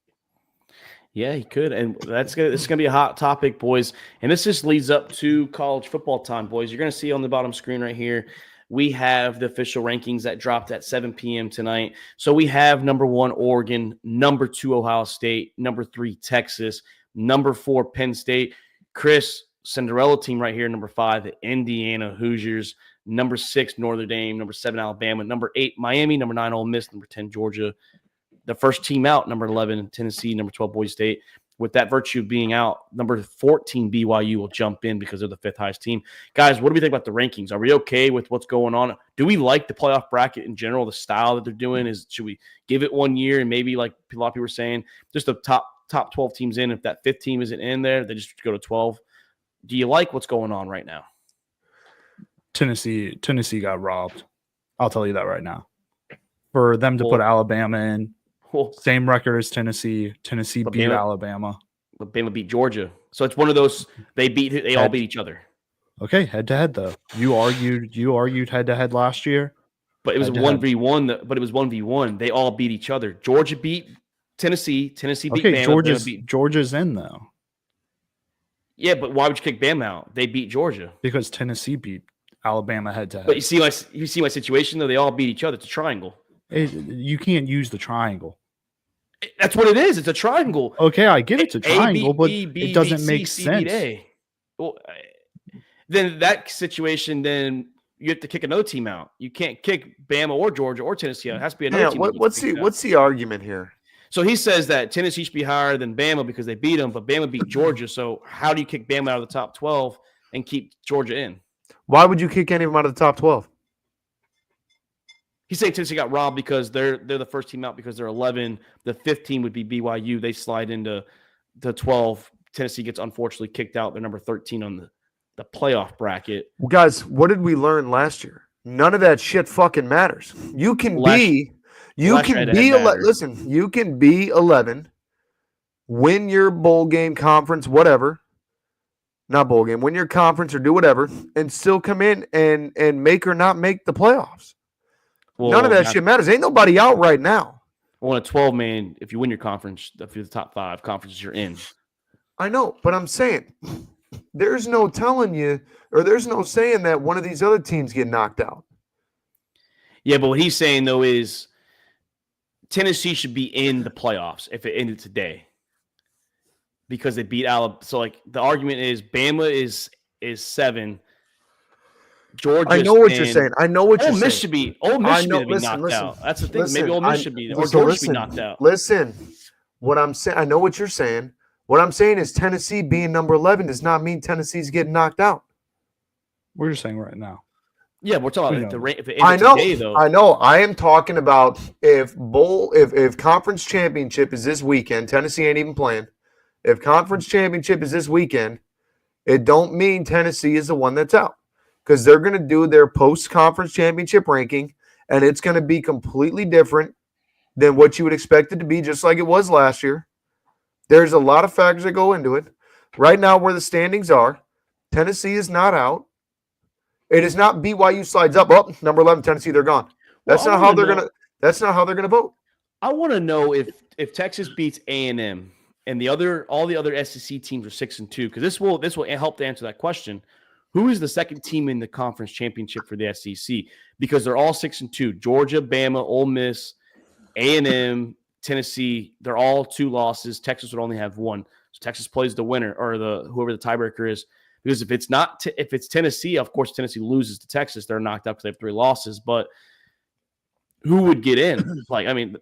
Yeah, he could, and this is gonna be a hot topic, boys. And this just leads up to college football time, boys. You're gonna see on the bottom screen right here, we have the official rankings that dropped at 7 p.m. tonight. So we have number 1 Oregon, number 2 Ohio State, number 3 Texas, number 4 Penn State. Chris, Cinderella team right here, number 5 the Indiana Hoosiers, number 6 Notre Dame, number 7 Alabama, number 8 Miami, number 9 Ole Miss, number 10 Georgia. The first team out, number 11, Tennessee, number 12, Boise State. With that virtue of being out, number 14, BYU will jump in because they're the 5th highest team. Guys, what do we think about the rankings? Are we okay with what's going on? Do we like the playoff bracket in general, the style that they're doing? Should we give it 1 year and maybe, like a lot of people were saying, just the top 12 teams in? If that 5th team isn't in there, they just go to 12. Do you like what's going on right now?
Tennessee got robbed. I'll tell you that right now. For them to put Alabama in, same record as Tennessee. Tennessee beat Alabama.
But Bama beat Georgia. So it's one of those they all beat each other.
Okay, head to head though. You argued head to head last year.
But it was 1v1. But it was 1v1. They all beat each other. Georgia beat Tennessee. Tennessee beat Bama.
Georgia's in though.
Yeah, but why would you kick Bama out? They beat Georgia.
Because Tennessee beat Alabama head to head.
But you see my situation though. They all beat each other. It's a triangle.
You can't use the triangle.
That's what it is. It's a triangle.
Okay, I get it's a triangle, but it doesn't make sense.
Well, then that situation, then you have to kick another team out. You can't kick Bama or Georgia or Tennessee out. It has to be another team.
What's the argument here?
So he says that Tennessee should be higher than Bama because they beat them, but Bama beat Georgia. So how do you kick Bama out of the top 12 and keep Georgia in?
Why would you kick any of them out of the top 12?
He's saying Tennessee got robbed because they're the first team out because they're 11. The 5th team would be BYU. They slide into the 12. Tennessee gets unfortunately kicked out. They're number 13 on the playoff bracket.
Well, guys, what did we learn last year? None of that shit fucking matters. You can be 11, win your bowl game, conference, whatever. Not bowl game, win your conference or do whatever, and still come in and make or not make the playoffs. Well, none of that shit matters. Ain't nobody out right now.
Well, a 12-man, if you win your conference, if you're the top 5 conferences, you're in.
I know, but I'm saying there's no telling you, or there's no saying that one of these other teams get knocked out.
Yeah, but what he's saying, though, is Tennessee should be in the playoffs if it ended today because they beat Alabama. So, like, the argument is Bama is 7. Georgia.
I know what you're saying. Ole
Miss should be knocked out. That's the thing. Maybe Ole Miss should be, or Georgia should be knocked out.
Listen, what I'm saying. I know what you're saying. What I'm saying is Tennessee being number 11 does not mean Tennessee's getting knocked out.
We're just saying right now.
Yeah, we're talking about if it
I know.
today, though.
I know. I am talking about if conference championship is this weekend. Tennessee ain't even playing. If conference championship is this weekend, it don't mean Tennessee is the one that's out. Because they're going to do their post-conference championship ranking, and it's going to be completely different than what you would expect it to be, just like it was last year. There's a lot of factors that go into it. Right now, where the standings are, Tennessee is not out. It is not BYU slides up. Oh, number 11, Tennessee, they're gone. That's not how they're going to vote. I
want to know if Texas beats A&M and all the other SEC teams are 6-2, because this will help to answer that question. Who is the second team in the conference championship for the SEC? Because they're all 6-2. Georgia, Bama, Ole Miss, A&M, Tennessee. They're all 2 losses. Texas would only have 1. So Texas plays the winner or whoever the tiebreaker is. Because if it's Tennessee, of course Tennessee loses to Texas, they're knocked out because they have 3 losses. But who would get in? Like, I mean,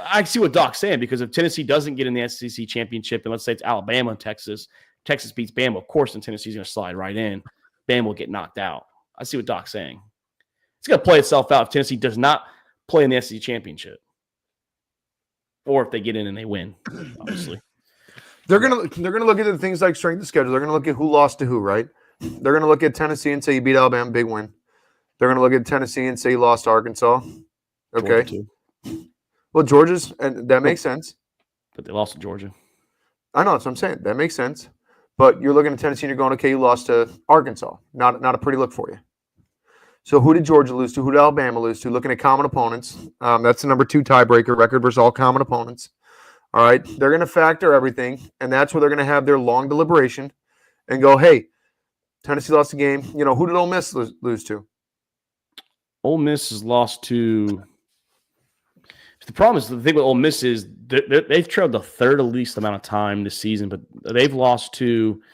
I see what Doc's saying, because if Tennessee doesn't get in the SEC championship, and let's say it's Alabama and Texas beats Bama, of course, then Tennessee's going to slide right in. Bama will get knocked out. I see what Doc's saying. It's going to play itself out if Tennessee does not play in the SEC championship, or if they get in and they win. Obviously,
they're gonna look at the things like strength of schedule. They're gonna look at who lost to who, right? They're gonna look at Tennessee and say you beat Alabama, big win. They're gonna look at Tennessee and say you lost to Arkansas. Okay. Well, Georgia's, and that makes sense.
But they lost to Georgia.
I know, that's what I'm saying. That makes sense. But you're looking at Tennessee and you're going, okay, you lost to Arkansas. Not a pretty look for you. So who did Georgia lose to? Who did Alabama lose to? Looking at common opponents. That's the number 2 tiebreaker, record versus all common opponents. All right. They're going to factor everything, and that's where they're going to have their long deliberation and go, hey, Tennessee lost the game. You know, who did Ole Miss lose to?
Ole Miss has lost to – the problem is, the thing with Ole Miss is they've trailed the third least amount of time this season, but they've lost to –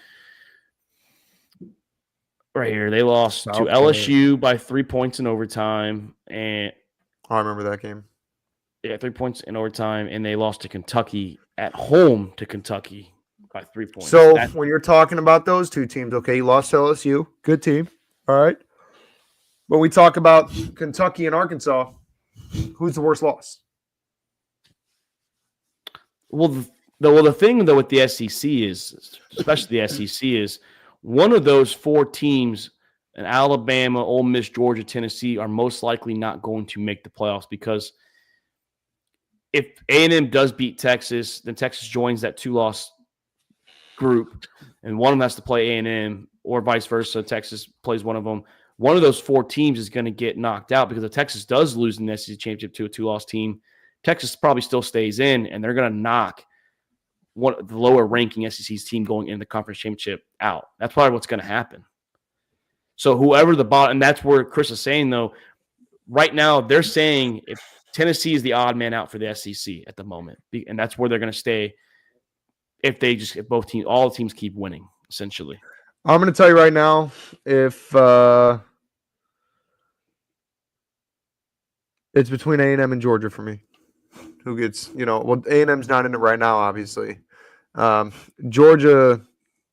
right here, they lost to LSU by 3 points in overtime. And
I remember that game.
Yeah, 3 points in overtime, and they lost to Kentucky at home to Kentucky by 3 points.
So when you're talking about those two teams, okay, you lost to LSU, good team, all right. But we talk about Kentucky and Arkansas, who's the worst loss?
Well, the thing though with the SEC is, especially the SEC, is one of those 4 teams, and Alabama, Ole Miss, Georgia, Tennessee, are most likely not going to make the playoffs, because if A&M does beat Texas, then Texas joins that 2-loss group, and one of them has to play A&M, or vice versa. Texas plays one of them. One of those 4 teams is going to get knocked out, because if Texas does lose in the SEC championship to a 2-loss team, Texas probably still stays in, and they're going to knock the lower ranking SEC's team going into the conference championship out. That's probably what's going to happen. So whoever the bottom, and that's where Chris is saying, though, right now they're saying if Tennessee is the odd man out for the SEC at the moment, and that's where they're going to stay if all the teams keep winning, essentially.
I'm going to tell you right now, if it's between A&M and Georgia for me. Who gets, well, A&M's not in it right now, obviously. Georgia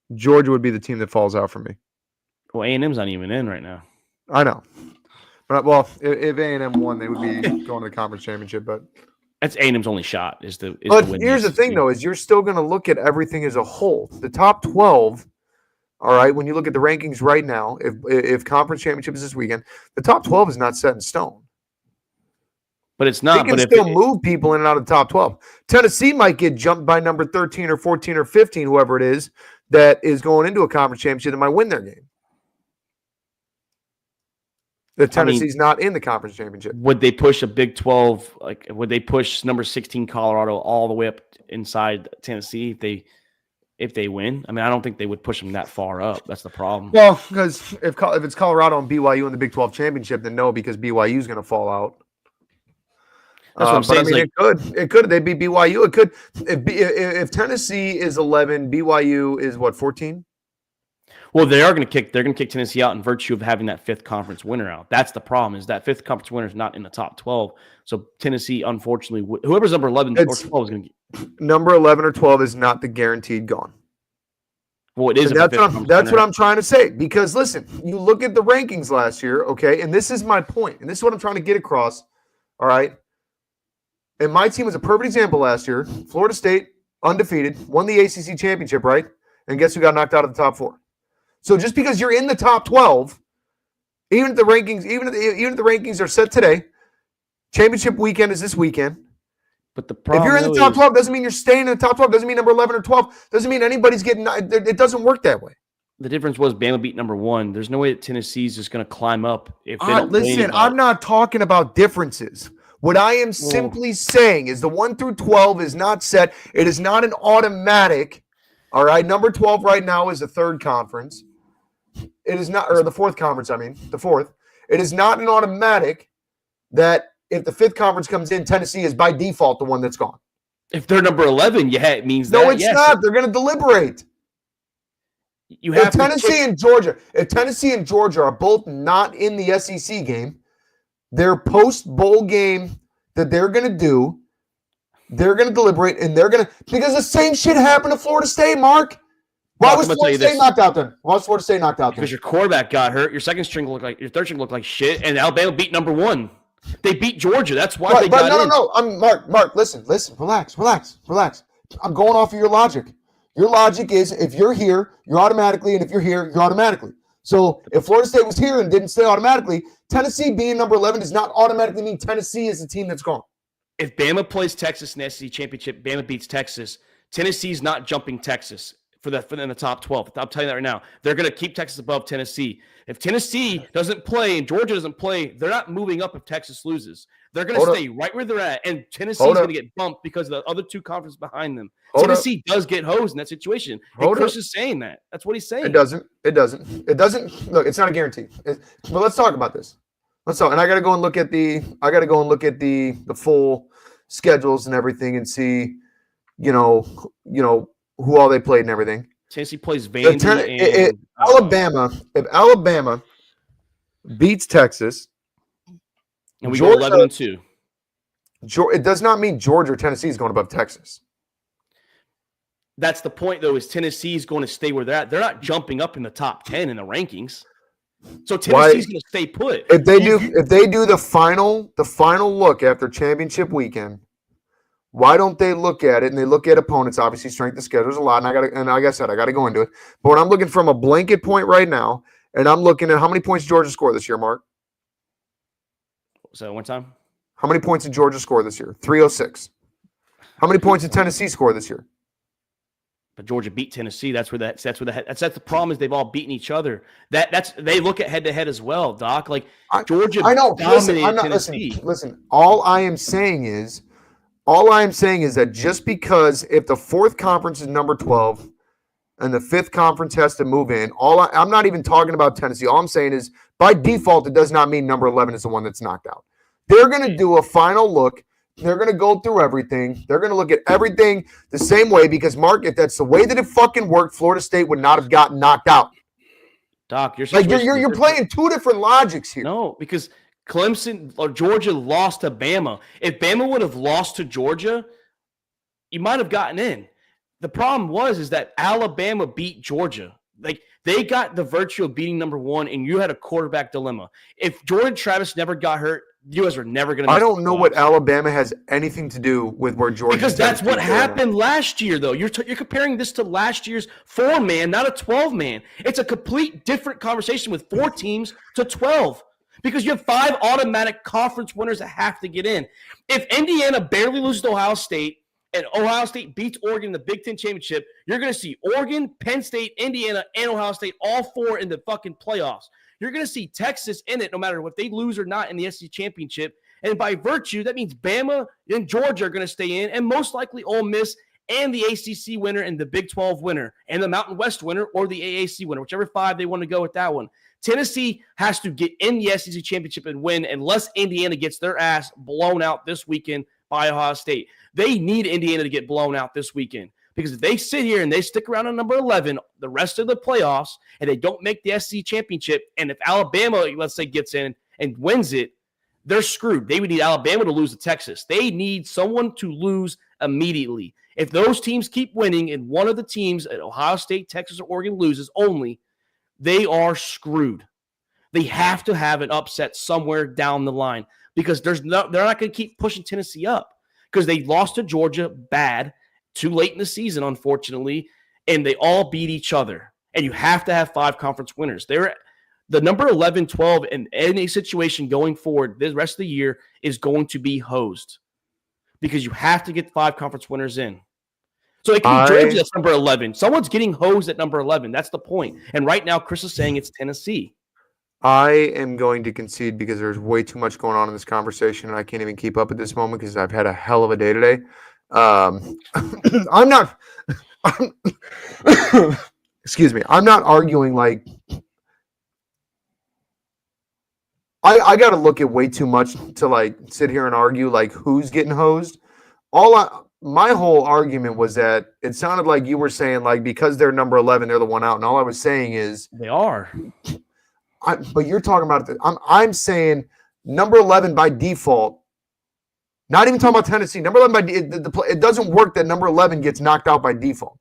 would be the team that falls out for me.
Well, A&M's not even in right now.
I know. But, well, if A&M won, they would be going to the conference championship. But
that's A&M's only shot is to
win. Here's the thing, though, is you're still going to look at everything as a whole. The top 12, all right, when you look at the rankings right now, if conference championship is this weekend, the top 12 is not set in stone.
But it's not.
They can still move people in and out of the top 12. Tennessee might get jumped by number 13 or 14 or 15, whoever it is, that is going into a conference championship that might win their game. If Tennessee's not in the conference championship.
Would they push a Big 12? Would they push number 16 Colorado all the way up inside Tennessee if they win? I mean, I don't think they would push them that far up. That's the problem.
Well, because if it's Colorado and BYU in the Big 12 championship, then no, because BYU is going to fall out.
That's what I'm saying.
But, I mean, it could. They'd be BYU. It could. If Tennessee is 11, BYU is what, 14?
Well, they're going to kick Tennessee out in virtue of having that 5th conference winner out. That's the problem, is that 5th conference winner is not in the top 12. So Tennessee, unfortunately, whoever's number 11 or 12 is going to get.
Number 11 or 12 is not the guaranteed gone.
Well, it is.
That's what I'm trying to say. Because listen, you look at the rankings last year, okay, and this is my point, and this is what I'm trying to get across. All right. And my team was a perfect example last year. Florida State, undefeated, won the ACC championship, right? And guess who got knocked out of the top 4? So just because you're in the top 12, even if the rankings are set today, championship weekend is this weekend.
But the problem,
if you're in the top 12, doesn't mean you're staying in the top 12. Doesn't mean number 11 or 12. Doesn't mean anybody's getting. It doesn't work that way.
The difference was Bama beat number 1. There's no way that Tennessee's just going to climb up if they don't.
Listen, I'm not talking about differences. What I am simply saying is the 1 through 12 is not set. It is not an automatic. All right, number 12 right now is the 3rd conference. It is not, or the 4th conference, I mean, the 4th. It is not an automatic that if the 5th conference comes in, Tennessee is by default the one that's gone.
If they're number 11, yeah, it means
no, it's not. They're going to deliberate.
You have to
If Tennessee and Georgia are both not in the SEC game, their post-bowl game that they're going to do, they're going to deliberate, and they're going to – because the same shit happened to Florida State, Mark. Why was Florida State knocked out then? Why was Florida State knocked out then?
Because your quarterback got hurt, your third string looked like shit, and Alabama beat number 1. They beat Georgia. That's why they got in.
No. I'm Mark, listen. Relax. I'm going off of your logic. Your logic is if you're here, you're automatically, and if you're here, you're automatically. So if Florida State was here and didn't stay automatically, Tennessee being number 11 does not automatically mean Tennessee is the team that's gone.
If Bama plays Texas in the SEC championship, Bama beats Texas, Tennessee's not jumping Texas for in the top 12. I'm telling you that right now. They're going to keep Texas above Tennessee. If Tennessee doesn't play and Georgia doesn't play, they're not moving up if Texas loses. They're going to stay right where they're at, and Tennessee's going to get bumped because of the other two conferences behind them. Tennessee does get hosed in that situation. And Chris is saying that. That's what he's saying.
It doesn't. Look, it's not a guarantee. But let's talk about this. Let's talk. And I got to go and look at the full schedules and everything and see, who all they played and everything.
Tennessee plays Vandy
Alabama. If Alabama beats Texas,
and we go 11-2,
it does not mean Georgia or Tennessee is going above Texas.
That's the point, though. Is Tennessee is going to stay where they're at? They're not jumping up in the top 10 in the rankings. So Tennessee's going to stay put.
If they do the final look after championship weekend. Why don't they look at it and they look at opponents? Obviously, strength of schedule is a lot, and like I said, I got to go into it. But when I'm looking from a blanket point right now, and I'm looking at how many points Georgia scored this year, Mark.
So one time,
how many points did Georgia score this year? 306. How many points did Tennessee score this year?
But Georgia beat Tennessee. That's the problem is they've all beaten each other. They look at head to head as well, Doc. Like Georgia,
I know.
Dominated Tennessee.
Listen. All I am saying is that just because if the fourth conference is number 12 and the fifth conference has to move in, I'm not even talking about Tennessee. All I'm saying is by default, it does not mean number 11 is the one that's knocked out. They're going to do a final look. They're going to go through everything. They're going to look at everything the same way because, Mark, if that's the way that it fucking worked, Florida State would not have gotten knocked out.
Doc, you're
playing two different logics here.
No, because Clemson or Georgia lost to Bama. If Bama would have lost to Georgia, you might have gotten in. The problem is that Alabama beat Georgia. Like they got the virtue of beating number 1, and you had a quarterback dilemma. If Jordan Travis never got hurt, you guys are never going to.
I don't know what Alabama has anything to do with where Georgia.
Because that's what happened last year, though. You're comparing this to last year's 4-man, not a 12-man. It's a complete different conversation with 4 teams to 12. Because you have 5 automatic conference winners that have to get in. If Indiana barely loses to Ohio State and Ohio State beats Oregon in the Big Ten Championship, you're going to see Oregon, Penn State, Indiana, and Ohio State all 4 in the fucking playoffs. You're going to see Texas in it no matter what they lose or not in the SEC Championship. And by virtue, that means Bama and Georgia are going to stay in, and most likely Ole Miss and the ACC winner and the Big 12 winner and the Mountain West winner or the AAC winner, whichever 5 they want to go with that one. Tennessee has to get in the SEC Championship and win unless Indiana gets their ass blown out this weekend by Ohio State. They need Indiana to get blown out this weekend because if they sit here and they stick around on number 11 the rest of the playoffs and they don't make the SEC Championship, and if Alabama, let's say, gets in and wins it, they're screwed. They would need Alabama to lose to Texas. They need someone to lose immediately. If those teams keep winning and one of the teams at Ohio State, Texas, or Oregon loses only, they are screwed. They have to have an upset somewhere down the line because they're not going to keep pushing Tennessee up because they lost to Georgia bad too late in the season, unfortunately, and they all beat each other. And you have to have 5 conference winners. They're the number 11, 12 in any situation going forward the rest of the year is going to be hosed because you have to get 5 conference winners in. So it can be Georgia that's number 11. Someone's getting hosed at number 11. That's the point. And right now, Chris is saying it's Tennessee.
I am going to concede because there's way too much going on in this conversation, and I can't even keep up at this moment because I've had a hell of a day today. Excuse me. I'm not arguing like I got to look at way too much to like sit here and argue like who's getting hosed. my whole argument was that it sounded like you were saying like because they're number 11, they're the one out, and all I was saying is
They are.
but you're talking about it. I'm saying number 11 by default. Not even talking about Tennessee. Number 11 by it doesn't work that number 11 gets knocked out by default.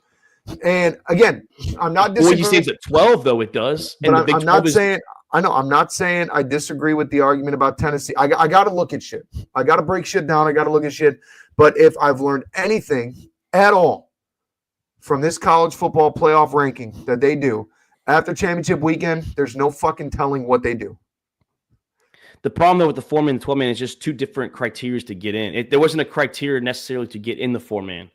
And again, I'm not disagreeing.
Boise State's at 12, though it does.
But I'm not saying. I know. I'm not saying I disagree with the argument about Tennessee. I got to look at shit. I got to break shit down. I got to look at shit. But if I've learned anything at all from this college football playoff ranking that they do after championship weekend, there's no fucking telling what they do.
The problem, though, with the 4-man and 12-man is just two different criteria to get in. There wasn't a criteria necessarily to get in the 4-man.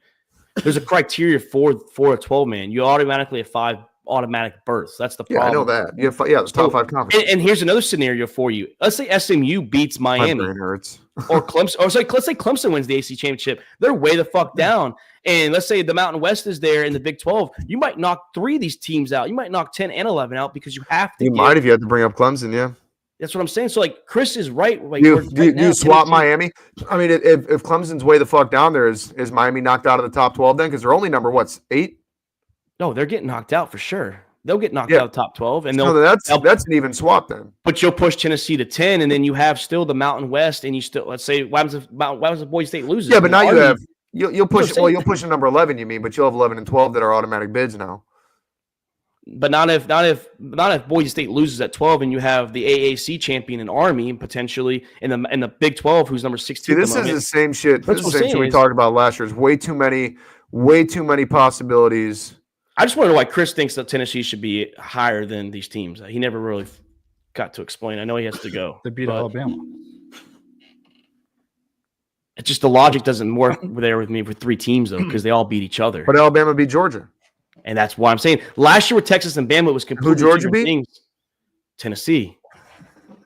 There's a criteria for a 12-man. You automatically have 5 automatic berths. That's the problem.
Yeah, I know that. You have the top 5 conference.
And here's another scenario for you. Let's say SMU beats Miami.
My brain hurts.
Or Clemson. Or sorry, let's say Clemson wins the AC championship. They're way the fuck down. And let's say the Mountain West is there in the Big 12. You might knock 3 of these teams out. You might knock 10 and 11 out because you have to.
You might if you had to bring up Clemson, yeah.
That's what I'm saying. So, like, Chris is right. Like,
you swap Miami? I mean, if Clemson's way the fuck down there, is Miami knocked out of the top 12 then? Because they're only number, 8?
No, they're getting knocked out for sure. They'll get knocked out of the top 12. And
that's an even swap then.
But you'll push Tennessee to 10, and then you have still the Mountain West, and you still, let's say, what happens if Boise State loses?
Yeah, but now you'll push a number 11, you mean, but you'll have 11 and 12 that are automatic bids now.
But not if Boise State loses at 12 and you have the AAC champion in Army potentially in the Big 12 who's number 16.
See, this is the same shit. This is the same shit we talked about last year. There's way too many possibilities.
I just want to know why Chris thinks that Tennessee should be higher than these teams. He never really got to explain. I know he has to go.
They beat Alabama.
It's just the logic doesn't work there with me for 3 teams though, because they all beat each other.
But Alabama beat Georgia.
And that's why I'm saying last year with Texas and Bama, it was completely
who Georgia beat?
Things. Tennessee.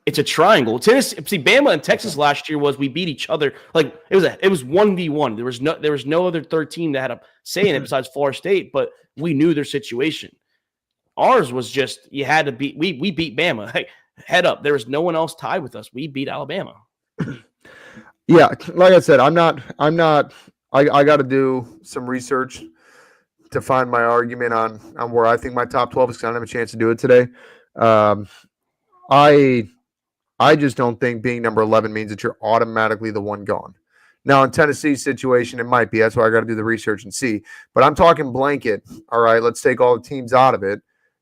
It's a triangle. Tennessee, see, Bama and Texas last year we beat each other. Like it was 1v1. There was no other third team that had a say in it besides Florida State, but we knew their situation. Ours was just you had to beat. We beat Bama. Hey, head up. There was no one else tied with us. We beat Alabama.
Yeah, like I said, I'm not. I got to do some research to find my argument on where I think my top 12 is. I don't have a chance to do it today. I just don't think being number 11 means that you're automatically the one gone. Now, in Tennessee's situation, it might be. That's why I got to do the research and see. But I'm talking blanket. All right, let's take all the teams out of it.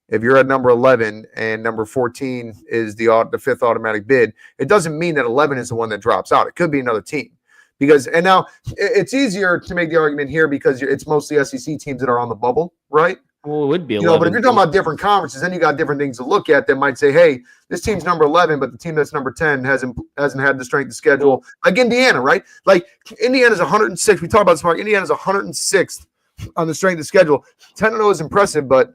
If you're at number 11 and number 14 is the 5th automatic bid, it doesn't mean that 11 is the one that drops out. It could be another team. And now it's easier to make the argument here because it's mostly SEC teams that are on the bubble, right?
Well, it would be 11.
But if you're talking about different conferences, then you got different things to look at that might say, hey, this team's number 11, but the team that's number 10 hasn't had the strength of schedule. Like Indiana, right? Like Indiana's 106. We talked about this, Mark. Indiana's 106th on the strength of schedule. 10-0 is impressive, but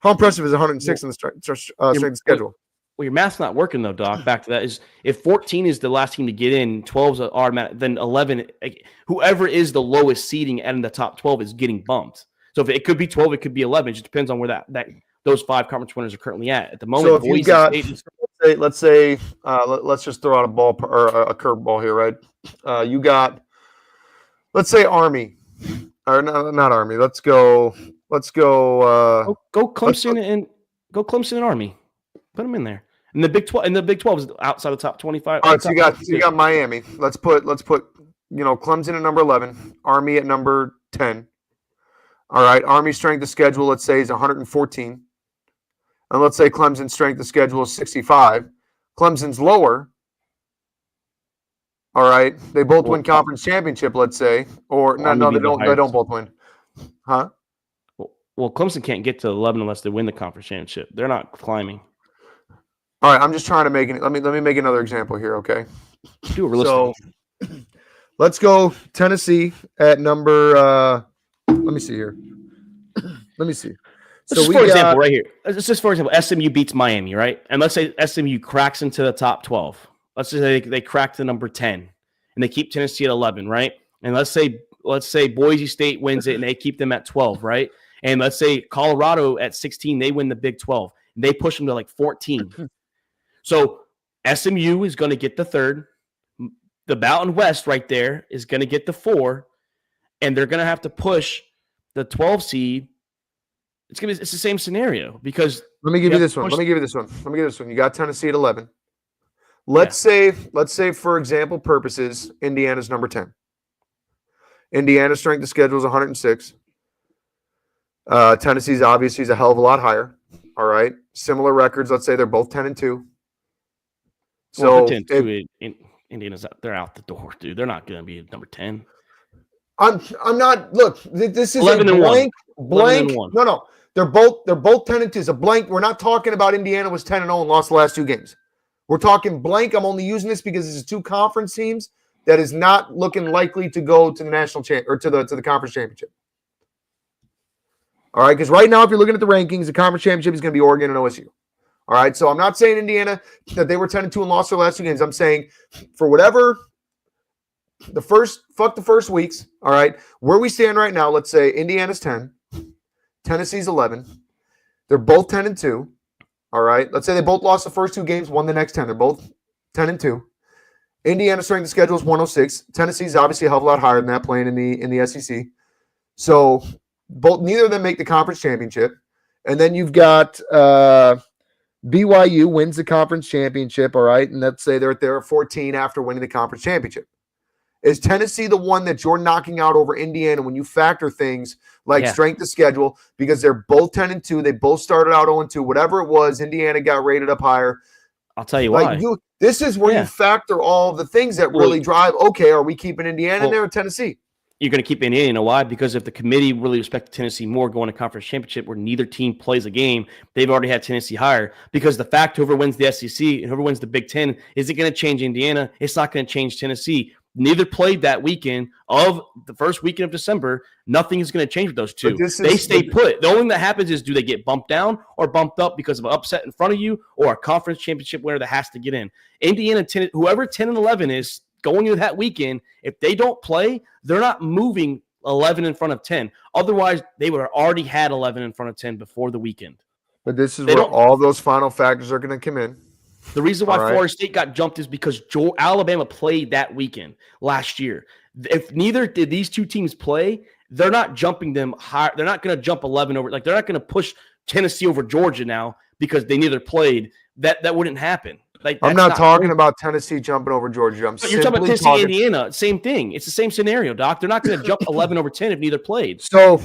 how impressive is 106 on the strength of schedule?
Well, your math's not working, though, Doc. Back to that is if 14 is the last team to get in, 12 is automatic, then 11, whoever is the lowest seeding in the top 12 is getting bumped. So if it could be 12, it could be 11. It just depends on where those 5 conference winners are currently at. At the moment,
so if you got, let's just throw out a ball or a curveball here, right? You got, let's say Army, or not Army. Let's go. Go
Clemson and Army. Put them in there. And the Big 12 is outside the top 25.
All right, so you got Miami. Let's put Clemson at number 11, Army at number 10. All right, Army strength of schedule, let's say, is 114. And let's say Clemson's strength of schedule is 65. Clemson's lower. All right, they both win conference championship, let's say. Or no, they don't both win. Huh?
Well, Clemson can't get to 11 unless they win the conference championship. They're not climbing.
All right, I'm just trying to make it. Let me make another example here, okay?
Do it realistically.
So let's go Tennessee at number. Let me see here. Let me see.
So for example, right here. Let's just for example, SMU beats Miami, right? And let's say SMU cracks into the top 12. Let's say they crack to number 10, and they keep Tennessee at 11, right? And let's say Boise State wins it, and they keep them at 12, right? And let's say Colorado at 16, they win the Big 12, and they push them to like 14. So SMU is going to get the 3rd. The Mountain West right there is going to get the 4. and they're going to have to push the 12 seed. It's the same scenario because
let me give you this one. Let me give you this one. You got Tennessee at 11. Let's say for example purposes, Indiana's number 10. Indiana's strength of schedule is 106. Tennessee's obviously is a hell of a lot higher. All right, similar records. Let's say they're both 10-2. So
10-2, Indiana's they're out the door, dude. They're not going to be number 10.
I'm not. Look, this is
11
a blank.
1.
No. They're both 10-2. It's a blank. We're not talking about Indiana was 10-0 and lost the last 2 games. We're talking blank. I'm only using this because this is 2 conference teams that is not looking likely to go to the national or to the conference championship. All right, because right now, if you're looking at the rankings, the conference championship is going to be Oregon and OSU. All right, so I'm not saying Indiana that they were 10-2 and lost their last 2 games. I'm saying for whatever the first weeks. All right, where we stand right now, let's say Indiana's 10, Tennessee's 11. They're both 10-2. All right, let's say they both lost the first 2 games, won the next 10. They're both 10-2. Indiana's strength of schedule is 106. Tennessee's obviously a hell of a lot higher than that, playing in the SEC. So neither of them make the conference championship. And then you've got BYU wins the conference championship, all right? And let's say they're at 14 after winning the conference championship. Is Tennessee the one that you're knocking out over Indiana when you factor things like strength of schedule? Because they're both 10-2. They both started out 0-2. Whatever it was, Indiana got rated up higher.
I'll tell you why.
This is where you factor all the things that really drive, okay, are we keeping Indiana in there or Tennessee?
You're going to keep Indiana. You know why? Because if the committee really respected Tennessee more going to conference championship where neither team plays a game, they've already had Tennessee higher. Because the fact whoever wins the SEC and whoever wins the Big Ten, is it going to change Indiana? It's not going to change Tennessee. Neither played that weekend of the first weekend of December. Nothing is going to change with those two. They stay put. The only thing that happens is do they get bumped down or bumped up because of an upset in front of you or a conference championship winner that has to get in. Indiana, whoever 10 and 11 is going into that weekend, if they don't play, they're not moving 11 in front of 10. Otherwise, they would have already had 11 in front of 10 before the weekend.
But this is where all those final factors are going to come in.
The reason why Florida State got jumped is because Alabama played that weekend last year. If neither did these 2 teams play, they're not jumping them high. They're not going to jump 11 over. Like they're not going to push Tennessee over Georgia now because they neither played. That wouldn't happen. Like
I'm not talking about Tennessee jumping over Georgia.
You're talking about Tennessee, Indiana. Same thing. It's the same scenario, Doc. They're not going to jump 11 over 10 if neither played.
So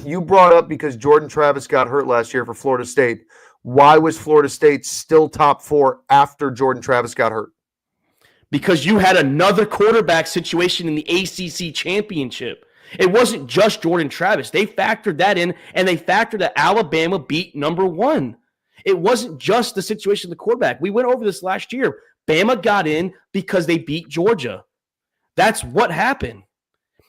you brought up because Jordan Travis got hurt last year for Florida State. Why was Florida State still top 4 after Jordan Travis got hurt?
Because you had another quarterback situation in the ACC championship. It wasn't just Jordan Travis. They factored that in, and they factored that Alabama beat number 1. It wasn't just the situation of the quarterback. We went over this last year. Bama got in because they beat Georgia. That's what happened.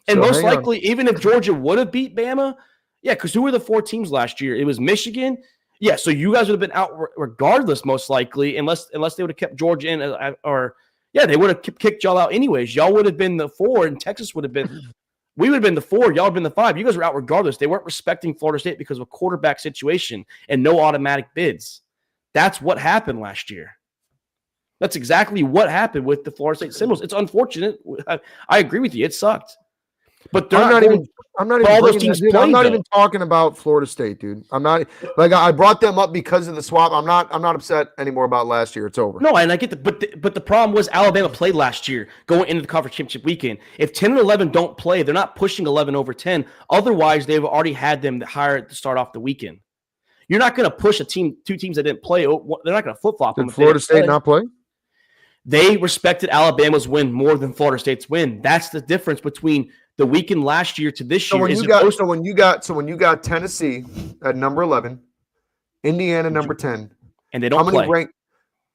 And most likely, even if Georgia would have beat Bama, because who were the 4 teams last year? It was Michigan. Yeah, so you guys would have been out regardless, most likely, unless they would have kept Georgia in, they would have kicked y'all out anyways. Y'all would have been the 4, and Texas would have been. We would have been the 4. Y'all would have been the 5. You guys were out regardless. They weren't respecting Florida State because of a quarterback situation and no automatic bids. That's what happened last year. That's exactly what happened with the Florida State Seminoles. It's unfortunate. I agree with you. It sucked. But I'm not
even talking about Florida State, dude. I'm not like I brought them up because of the swap. I'm not upset anymore about last year. It's over.
No, and I get but the problem was Alabama played last year going into the conference championship weekend. If 10 and 11 don't play, they're not pushing 11 over 10. Otherwise, they've already had them higher to start off the weekend. You're not going to push 2 teams that didn't play. They're not going to flip-flop them.
Did Florida State not play?
They respected Alabama's win more than Florida State's win. That's the difference between the weekend last year to this year.
So when you got Tennessee at number 11, Indiana number 10,
and they don't play.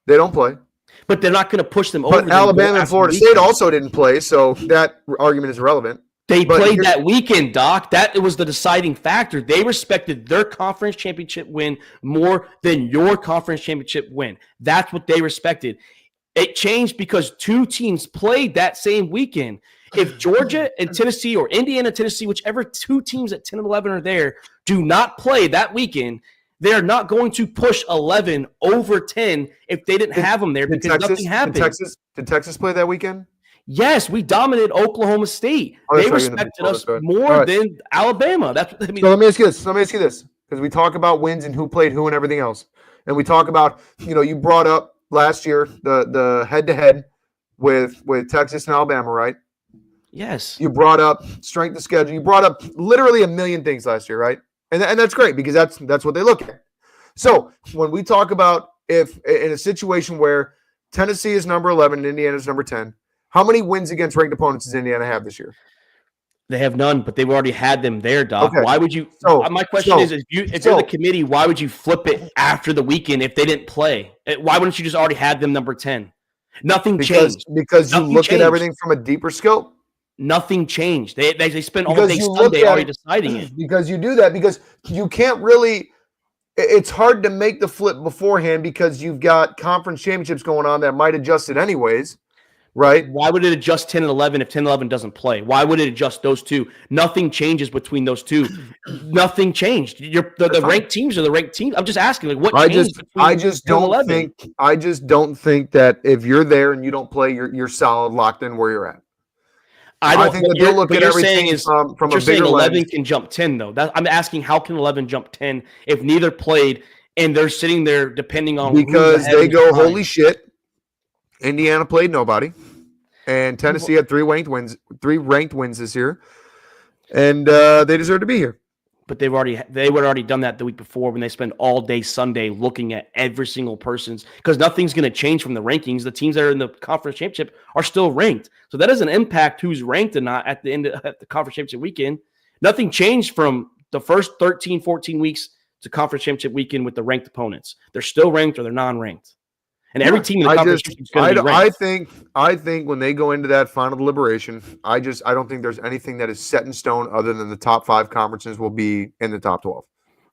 They don't play.
But they're not going to push them over.
But Alabama and Florida State also didn't play, so that argument is irrelevant.
They played that weekend, Doc. That was the deciding factor. They respected their conference championship win more than your conference championship win. That's what they respected. It changed because 2 teams played that same weekend. If Georgia and Tennessee or Indiana, Tennessee, whichever 2 teams at 10 and 11 are there, do not play that weekend, they're not going to push 11 over 10 if they didn't have them there because nothing happened.
Did Texas play that weekend?
Yes, we dominated Oklahoma State.
Oh, that's
They
right, you're in the Big
respected
12,
us
that's right.
more
All right.
than Alabama. That's what I mean.
So let me ask you this, because we talk about wins and who played who and everything else, and we talk about, you brought up last year the head-to-head with Texas and Alabama, right?
Yes.
You brought up strength of schedule. You brought up literally a million things last year, right? And that's great because that's what they look at. So when we talk about if in a situation where Tennessee is number 11 and Indiana is number 10, how many wins against ranked opponents does Indiana have this year?
They have none, but they've already had them there, Doc.
Okay.
Why would you?
So-
my question is, if you're the committee, why would you flip it after the weekend if they didn't play? Why wouldn't you just already had them number 10? Nothing changed.
Because you
Nothing
look
changed.
at everything from a deeper scope.
Nothing changed. They spent all
Because
day
you look
Sunday
at
already
it-
deciding it.
Because you do that because you can't really. It's hard to make the flip beforehand because you've got conference championships going on that might adjust it anyways, right?
Why would it adjust 10 and 11 if 10 and 11 doesn't play? Why would it adjust those two? Nothing changes between those two. Nothing changed. The ranked teams are the ranked teams. I'm just asking, like, what changed between
I just
10 and
don't
11?
think that if you're there and you don't play, you're solid, locked in where you're at. I think that they'll look at everything from a
you're saying
bigger
11
lens.
can jump 10, though. I'm asking, how can 11 jump 10 if neither played and they're sitting there depending on who's
Because
ahead
they
and
go,
behind?
holy shit, Indiana played nobody, and Tennessee had three ranked wins this year, and they deserve to be here.
But they would already done that the week before when they spend all day Sunday looking at every single person's, because nothing's going to change from the rankings. The teams that are in the conference championship are still ranked, so that doesn't impact who's ranked or not at the end of the conference championship weekend. Nothing changed from the first 13, 14 weeks to conference championship weekend with the ranked opponents. They're still ranked or they're non-ranked, and every team in the conference championship is going to be ranked.
I think when they go into that final deliberation, I don't think there's anything that is set in stone other than the top 5 conferences will be in the top 12.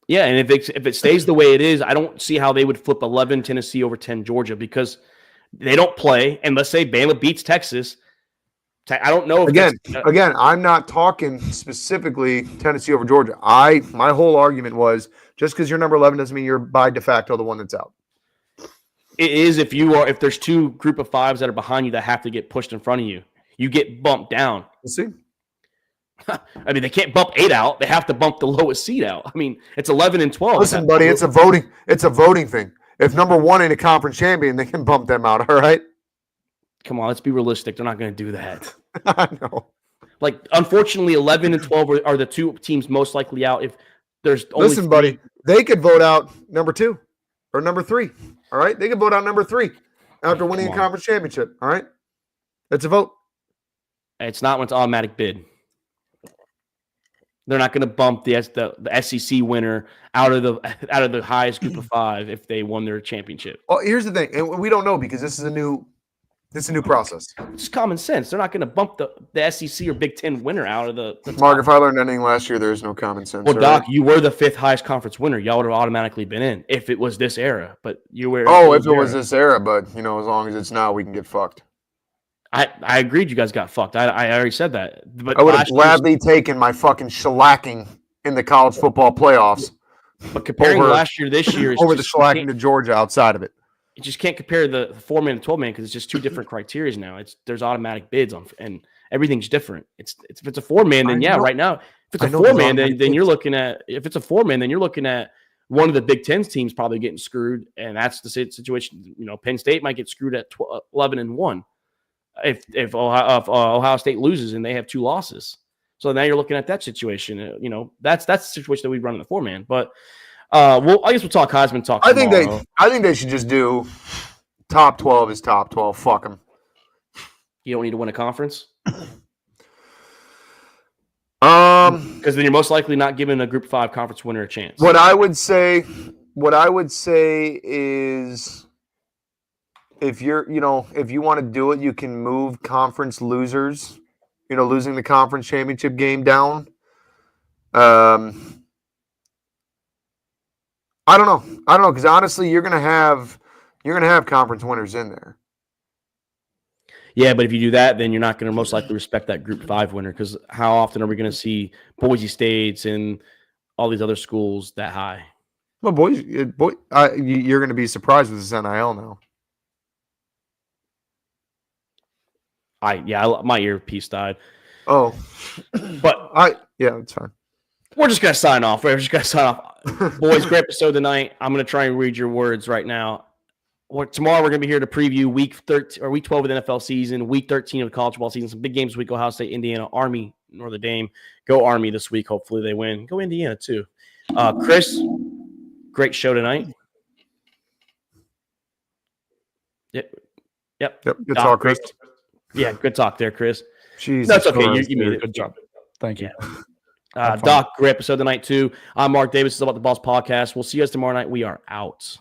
Yeah, and if it stays the way it is, I don't see how they would flip 11 Tennessee over 10 Georgia, because they don't play. And let's say Bama beats Texas. I don't know if
Again, I'm not talking specifically Tennessee over Georgia. My whole argument was just because you're number 11 doesn't mean you're by de facto the one that's out.
it is if there's two group of 5s that are behind you that have to get pushed in front of you. You get bumped down.
We'll see.
I mean, they can't bump 8 out. They have to bump the lowest seed out. I mean, it's 11 and 12.
Listen, buddy, it's a voting thing. If number 1 ain't a conference champion, they can bump them out. All right.
Come on, let's be realistic. They're not going to do that.
I know.
Like, unfortunately, 11 and 12 are the two teams most likely out. If there's only
Listen, buddy, they could vote out number 2 or number 3. All right. They could vote out number 3 after winning a conference championship. All right. It's a vote.
It's not when it's automatic bid. They're not going to bump the SEC winner out of the highest group of 5 if they won their championship.
Well, here's the thing, and we don't know because this is a new process.
It's common sense. They're not going to bump the SEC or Big Ten winner out of the
Mark, if I learned anything last year, there is no common sense.
Well, Doc, you were the 5th highest conference winner. Y'all would have automatically been in if it was this era. But you were.
Oh, if it was this era, but as long as it's now, we can get fucked.
I agreed. You guys got fucked. I already said that. But
I would have gladly taken my fucking shellacking in the college football playoffs.
But comparing last year, this year is
over the shellacking to Georgia outside of it.
You just can't compare the 4-man and 12-man because it's just two different criteria now. There's automatic bids on, and everything's different. If it's a 4-man, then right now, if it's a 4-man, then you're looking at. If it's a 4-man, then you're looking at one of the Big Ten's teams probably getting screwed, and that's the situation. Penn State might get screwed at 11-1 if Ohio State loses and they have 2 losses. So now you're looking at that situation. That's the situation that we run in the 4-man. But I guess we'll talk Heisman talk tomorrow.
I think they should just do top 12 is top 12. Fuck them.
You don't need to win a conference. Because then you're most likely not giving a Group 5 conference winner a chance.
What I would say is, if you want to do it, you can move conference losers. Losing the conference championship game down. I don't know, because honestly, you're gonna have conference winners in there.
Yeah, but if you do that, then you're not going to most likely respect that Group 5 winner, because how often are we going to see Boise States and all these other schools that high?
Well, you're going to be surprised with this NIL now.
My earpiece died.
Oh,
But
it's fine.
we're just gonna sign off. Boys, great episode tonight. I'm gonna try and read your words right now. Tomorrow we're gonna be here to preview week 13 or week 12 of the NFL season, week 13 of the college football season. Some big games this week: Ohio State, Indiana, Army, Notre Dame. Go Army this week. Hopefully they win. Go Indiana too. Chris, great show tonight. Yep.
Good talk, Chris.
Yeah, good talk there, Chris.
Jesus
That's okay.
Christ,
You made it.
Good job. Thank you.
Doc, great episode tonight too. I'm Mark Davis. This is About the Boss podcast. We'll see you guys tomorrow night. We are out.